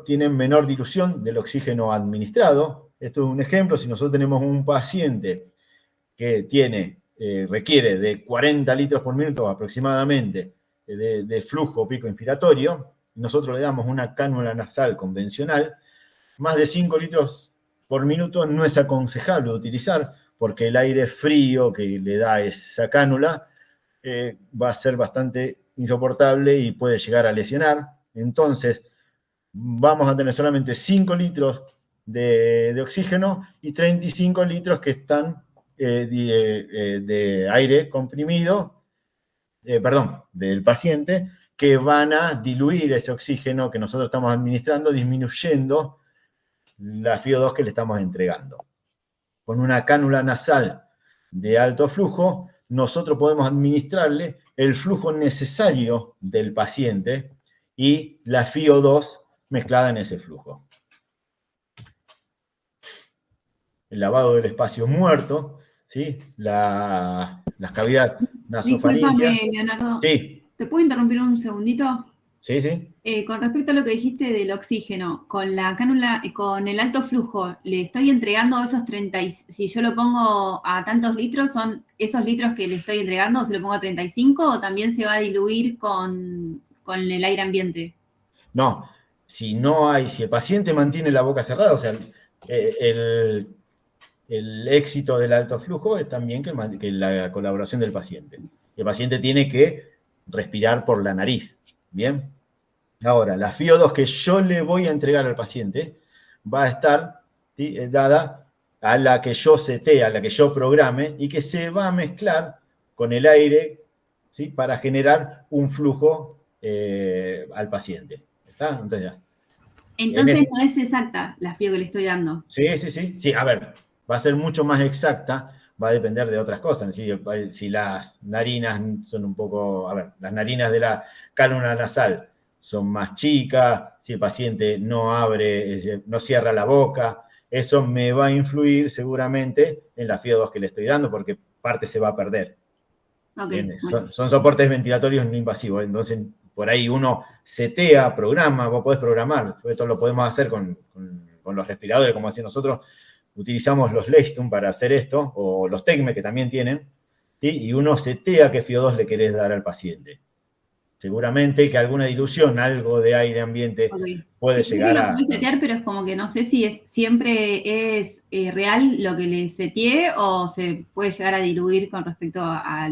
Tienen menor dilución del oxígeno administrado. Esto es un ejemplo. Si nosotros tenemos un paciente que requiere de 40 litros por minuto aproximadamente de flujo pico inspiratorio, nosotros le damos una cánula nasal convencional, más de 5 litros por minuto no es aconsejable utilizar, porque el aire frío que le da esa cánula va a ser bastante insoportable y puede llegar a lesionar. Entonces, vamos a tener solamente 5 litros de oxígeno y 35 litros que están de aire comprimido, del paciente, que van a diluir ese oxígeno que nosotros estamos administrando, disminuyendo la FiO2 que le estamos entregando. Con una cánula nasal de alto flujo, nosotros podemos administrarle el flujo necesario del paciente y la FiO2 mezclada en ese flujo. El lavado del espacio muerto, ¿sí? Las cavidades nasofaríngeas. Discúlpame, Leonardo. Sí. ¿Te puedo interrumpir un segundito? Sí, sí. Con respecto a lo que dijiste del oxígeno, con la cánula, con el alto flujo, ¿le estoy entregando esos 30, si yo lo pongo a tantos litros, son esos litros que le estoy entregando, o se lo pongo a 35, o también se va a diluir con el aire ambiente? No, si el paciente mantiene la boca cerrada, o sea, el éxito del alto flujo es también que la colaboración del paciente. El paciente tiene que respirar por la nariz, ¿bien? Ahora, la FiO2 que yo le voy a entregar al paciente va a estar, ¿sí?, dada a la que yo setee, a la que yo programe, y que se va a mezclar con el aire, ¿sí?, para generar un flujo al paciente. ¿Está? Entonces No es exacta la FiO que le estoy dando. Sí, a ver, va a ser mucho más exacta, va a depender de otras cosas. Si las narinas son un poco, las narinas de la cánula nasal son más chicas, si el paciente no cierra la boca, eso me va a influir seguramente en la FiO2 que le estoy dando, porque parte se va a perder. Okay, son soportes ventilatorios no invasivos, entonces por ahí uno setea, programa, vos podés programar, esto lo podemos hacer con los respiradores, como decimos nosotros, utilizamos los Leistung para hacer esto, o los TECME que también tienen, ¿sí? Y uno setea qué FiO2 le querés dar al paciente. Seguramente que alguna dilución, algo de aire ambiente, puede llegar a... Lo puedo setear, pero es como que no sé si siempre es real lo que le seteé, o se puede llegar a diluir con respecto a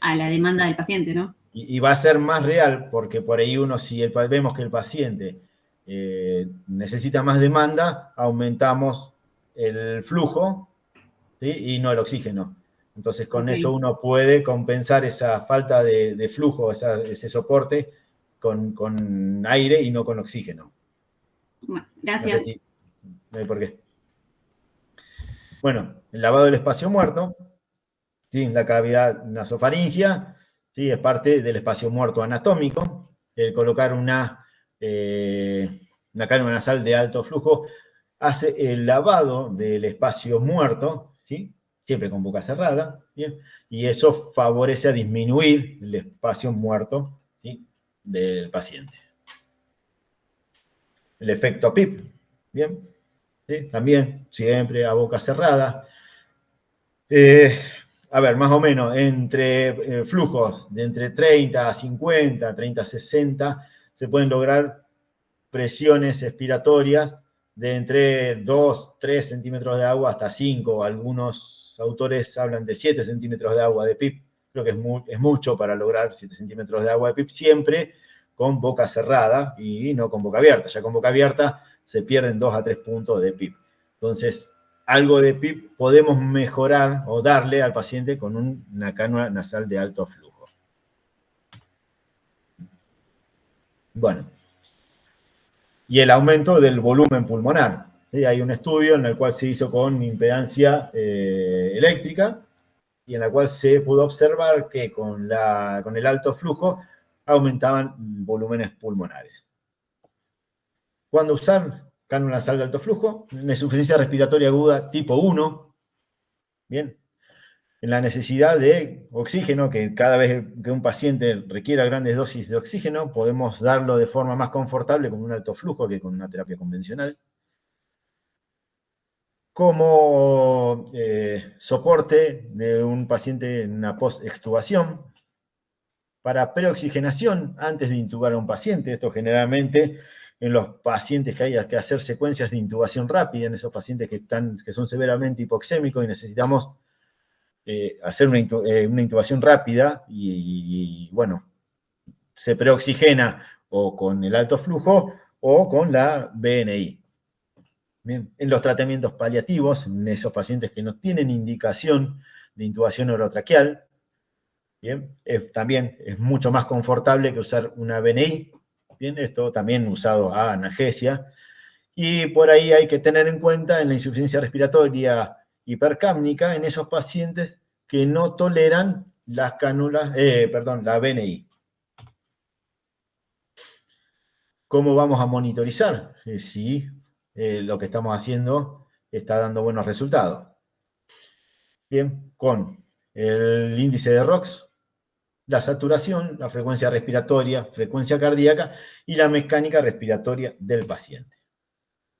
la demanda del paciente, ¿no? Y va a ser más real, porque por ahí vemos que el paciente necesita más demanda, aumentamos el flujo, ¿sí?, y no el oxígeno. Entonces, con eso uno puede compensar esa falta de flujo, ese soporte, con aire y no con oxígeno. Bueno, gracias. No sé no hay por qué. Bueno, el lavado del espacio muerto, ¿sí?, la cavidad nasofaringea, ¿sí?, es parte del espacio muerto anatómico. Colocar una cánula nasal de alto flujo hace el lavado del espacio muerto, ¿sí?, siempre con boca cerrada, ¿bien?, y eso favorece a disminuir el espacio muerto, ¿sí?, del paciente. El efecto PIP, ¿bien?, ¿sí?, también siempre a boca cerrada. Más o menos, entre flujos de entre 30 a 50, 30 a 60, se pueden lograr presiones expiratorias de entre 2, 3 centímetros de agua hasta 5. Algunos autores hablan de 7 centímetros de agua de PIP. Creo que es mucho para lograr 7 centímetros de agua de PIP, siempre con boca cerrada y no con boca abierta. Ya con boca abierta se pierden 2 a 3 puntos de PIP. Entonces, algo de PIP podemos mejorar o darle al paciente con una cánula nasal de alto flujo. Bueno. Y el aumento del volumen pulmonar. ¿Sí? Hay un estudio en el cual se hizo con impedancia eléctrica y en la cual se pudo observar que con el alto flujo aumentaban volúmenes pulmonares. ¿Cuándo usar cánula nasal de alto flujo? En insuficiencia respiratoria aguda tipo 1. Bien. En la necesidad de oxígeno, que cada vez que un paciente requiera grandes dosis de oxígeno, podemos darlo de forma más confortable con un alto flujo que con una terapia convencional. Como soporte de un paciente en una post-extubación, para preoxigenación antes de intubar a un paciente. Esto generalmente en los pacientes que hay que hacer secuencias de intubación rápida, en esos pacientes que son severamente hipoxémicos y necesitamos hacer una intubación rápida y bueno, se preoxigena o con el alto flujo o con la BNI. Bien. En los tratamientos paliativos, en esos pacientes que no tienen indicación de intubación orotraqueal, bien, también es mucho más confortable que usar una BNI. Bien, esto también usado a analgesia. Y por ahí hay que tener en cuenta en la insuficiencia respiratoria hipercápnica en esos pacientes que no toleran las cánulas, la BNI. ¿Cómo vamos a monitorizar si lo que estamos haciendo está dando buenos resultados? Bien, con el índice de ROX, la saturación, la frecuencia respiratoria, frecuencia cardíaca y la mecánica respiratoria del paciente.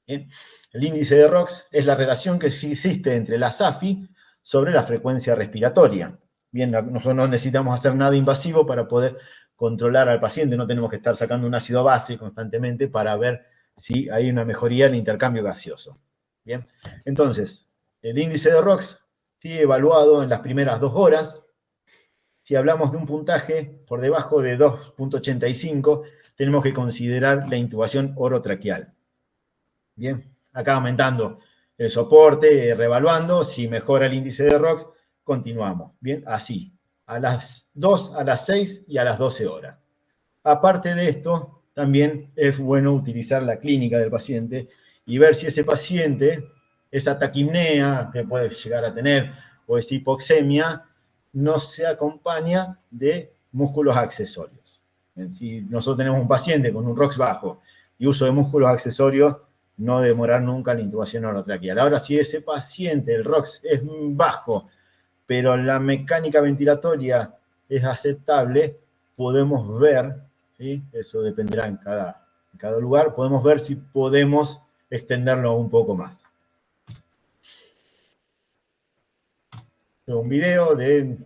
Bien. El índice de ROX es la relación que existe entre la SAFI sobre la frecuencia respiratoria. Bien, nosotros no necesitamos hacer nada invasivo para poder controlar al paciente, no tenemos que estar sacando un ácido base constantemente para ver si hay una mejoría en el intercambio gaseoso. Bien, entonces, el índice de ROX sigue evaluado en las primeras 2 horas. Si hablamos de un puntaje por debajo de 2.85, tenemos que considerar la intubación orotraqueal. Bien, acá aumentando el soporte, reevaluando, si mejora el índice de ROX, continuamos. Bien, así, a las 2, a las 6 y a las 12 horas. Aparte de esto, también es bueno utilizar la clínica del paciente y ver si ese paciente, esa taquipnea que puede llegar a tener, o esa hipoxemia, no se acompaña de músculos accesorios. Si nosotros tenemos un paciente con un ROX bajo y uso de músculos accesorios, no demorar nunca la intubación orotraqueal. Ahora, si ese paciente, el ROX es bajo, pero la mecánica ventilatoria es aceptable, podemos ver, ¿sí? Eso dependerá en cada lugar, podemos ver si podemos extenderlo un poco más. Un video de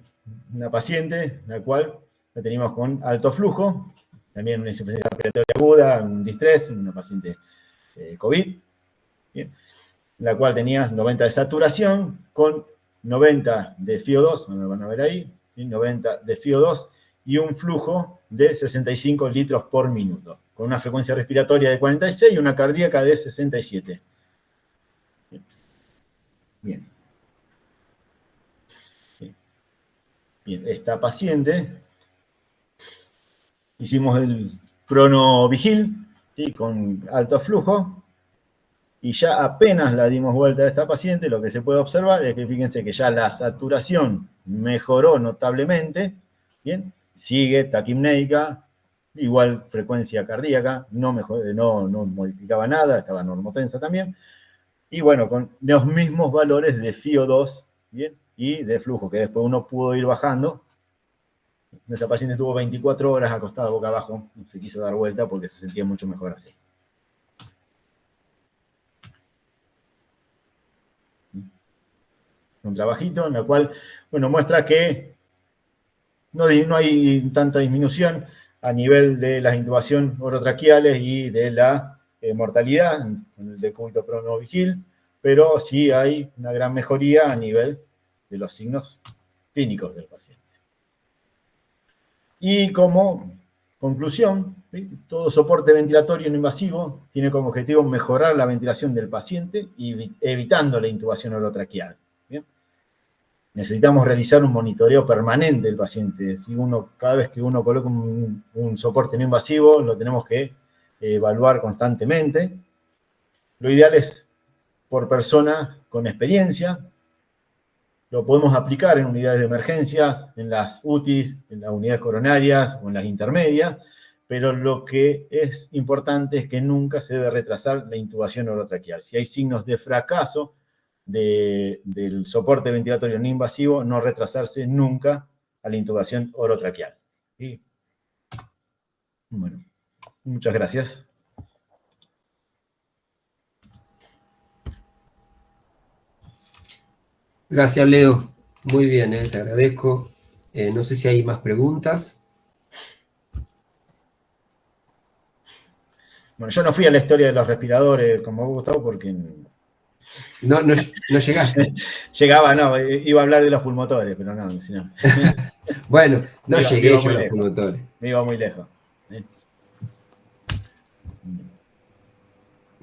una paciente, la cual la teníamos con alto flujo, también una insuficiencia respiratoria aguda, un distrés, una paciente COVID, bien, la cual tenía 90 de saturación con 90 de FiO2, lo van a ver ahí, ¿sí? 90 de FiO2 y un flujo de 65 litros por minuto, con una frecuencia respiratoria de 46 y una cardíaca de 67. Bien. Bien, esta paciente, hicimos el cronovigil, ¿sí? Con alto flujo, y ya apenas la dimos vuelta a esta paciente, lo que se puede observar es que fíjense que ya la saturación mejoró notablemente, ¿bien? Sigue taquipneica, igual frecuencia cardíaca, no modificaba nada, estaba normotensa también, y bueno, con los mismos valores de FiO2, ¿bien? Y de flujo, que después uno pudo ir bajando. Esa paciente estuvo 24 horas acostada boca abajo, no se quiso dar vuelta porque se sentía mucho mejor así. Un trabajito en el cual, bueno, muestra que no hay tanta disminución a nivel de las intubación orotraqueales y de la mortalidad en el decúbito cronovigil, pero sí hay una gran mejoría a nivel de los signos clínicos del paciente. Y como conclusión, ¿sí? Todo soporte ventilatorio no invasivo tiene como objetivo mejorar la ventilación del paciente y evitando la intubación orotraqueal. ¿Bien? Necesitamos realizar un monitoreo permanente del paciente. Si cada vez que uno coloca un soporte no invasivo, lo tenemos que evaluar constantemente. Lo ideal es por persona con experiencia. Lo podemos aplicar en unidades de emergencias, en las UTIs, en las unidades coronarias o en las intermedias, pero lo que es importante es que nunca se debe retrasar la intubación orotraqueal. Si hay signos de fracaso del soporte ventilatorio no invasivo, no retrasarse nunca a la intubación orotraqueal. ¿Sí? Bueno, muchas gracias. Gracias, Leo. Muy bien, te agradezco. No sé si hay más preguntas. Bueno, yo no fui a la historia de los respiradores como vos, Gustavo, porque... No llegaste. Llegaba, no, iba a hablar de los pulmotores, pero no. Si no. Bueno, no llegué yo a los pulmotores. Me iba muy lejos.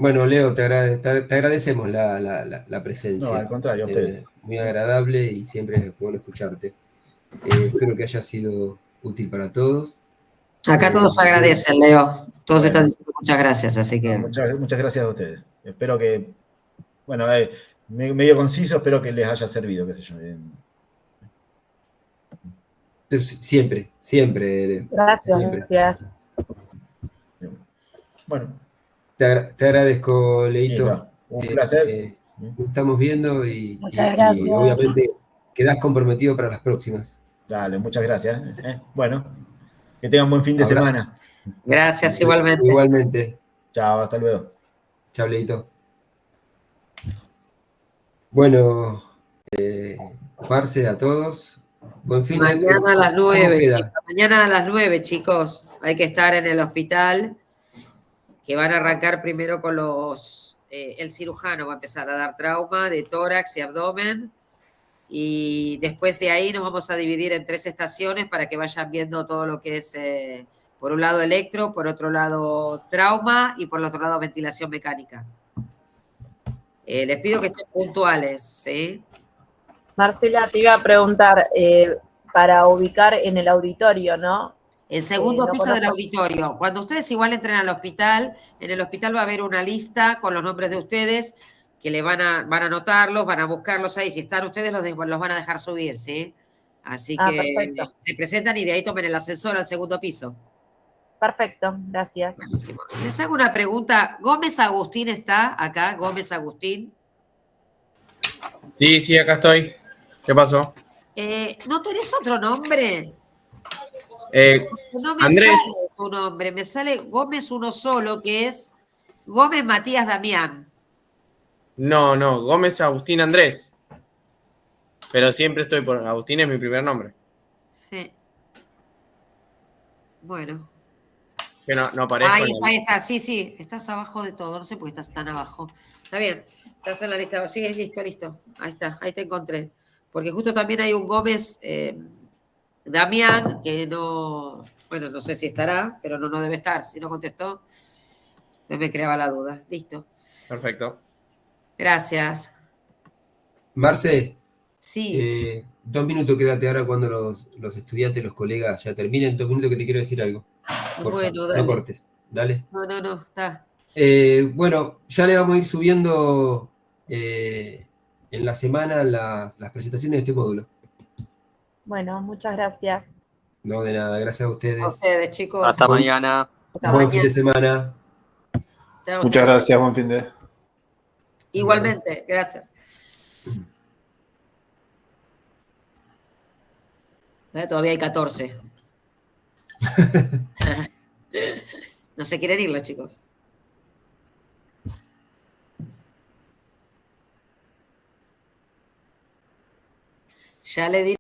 Bueno, Leo, te agradecemos la presencia. No, al contrario, a ustedes. Muy agradable y siempre es bueno escucharte. Espero que haya sido útil para todos. Acá todos agradecen, Leo. Todos están diciendo muchas gracias, así que... Muchas gracias a ustedes. Espero que, bueno, medio conciso, espero que les haya servido, qué sé yo. Siempre. Gracias. Siempre. Bueno. Te agradezco, Leito. Un placer. Nos estamos viendo y obviamente quedás comprometido para las próximas. Dale, muchas gracias. Bueno, que tengan buen fin de semana. Gracias, igualmente. Igualmente. Chao, hasta luego. Chao, Leito. Bueno, Marce, a todos. Buen fin de semana. Mañana a las 9, chicos. Mañana a las 9, chicos. Hay que estar en el hospital, que van a arrancar primero con los... el cirujano va a empezar a dar trauma de tórax y abdomen. Y después de ahí nos vamos a dividir en 3 estaciones para que vayan viendo todo lo que es, por un lado, electro, por otro lado, trauma y por el otro lado, ventilación mecánica. Les pido que estén puntuales, ¿sí? Marcela, te iba a preguntar, para ubicar en el auditorio, ¿no? El segundo piso del auditorio. Cuando ustedes igual entren al hospital, en el hospital va a haber una lista con los nombres de ustedes que le van a anotarlos, van a buscarlos ahí. Si están ustedes, los van a dejar subir, ¿sí? Así que perfecto. se presentan y de ahí tomen el ascensor al segundo piso. Perfecto, gracias. Buenísimo. Les hago una pregunta. ¿Gómez Agustín está acá? ¿Gómez Agustín? Sí, acá estoy. ¿Qué pasó? ¿No tenés otro nombre? No me Andrés. sale tu nombre, me sale Gómez uno solo, que es Gómez Matías Damián. No, Gómez Agustín Andrés. Pero siempre estoy por... Agustín es mi primer nombre. Sí. Bueno. Que no aparezco. Ahí está, sí, estás abajo de todo, no sé por qué estás tan abajo. Está bien, estás en la lista, sí, listo. Ahí está, ahí te encontré. Porque justo también hay un Gómez Damián, que no, bueno, no sé si estará, pero no debe estar, si no contestó, entonces me creaba la duda. Listo. Perfecto. Gracias. Marce. Sí. 2 minutos, quédate ahora cuando los estudiantes, los colegas ya terminen. 2 minutos que te quiero decir algo. Bueno, dale. No cortes, dale. No, está. Bueno, ya le vamos a ir subiendo en la semana las presentaciones de este módulo. Bueno, muchas gracias. No, de nada, gracias a ustedes. A ustedes, chicos. Hasta mañana. Buen fin de semana. Muchas gracias, buen fin de. Igualmente, gracias. Todavía hay 14. No se quieren ir los chicos. Ya le di.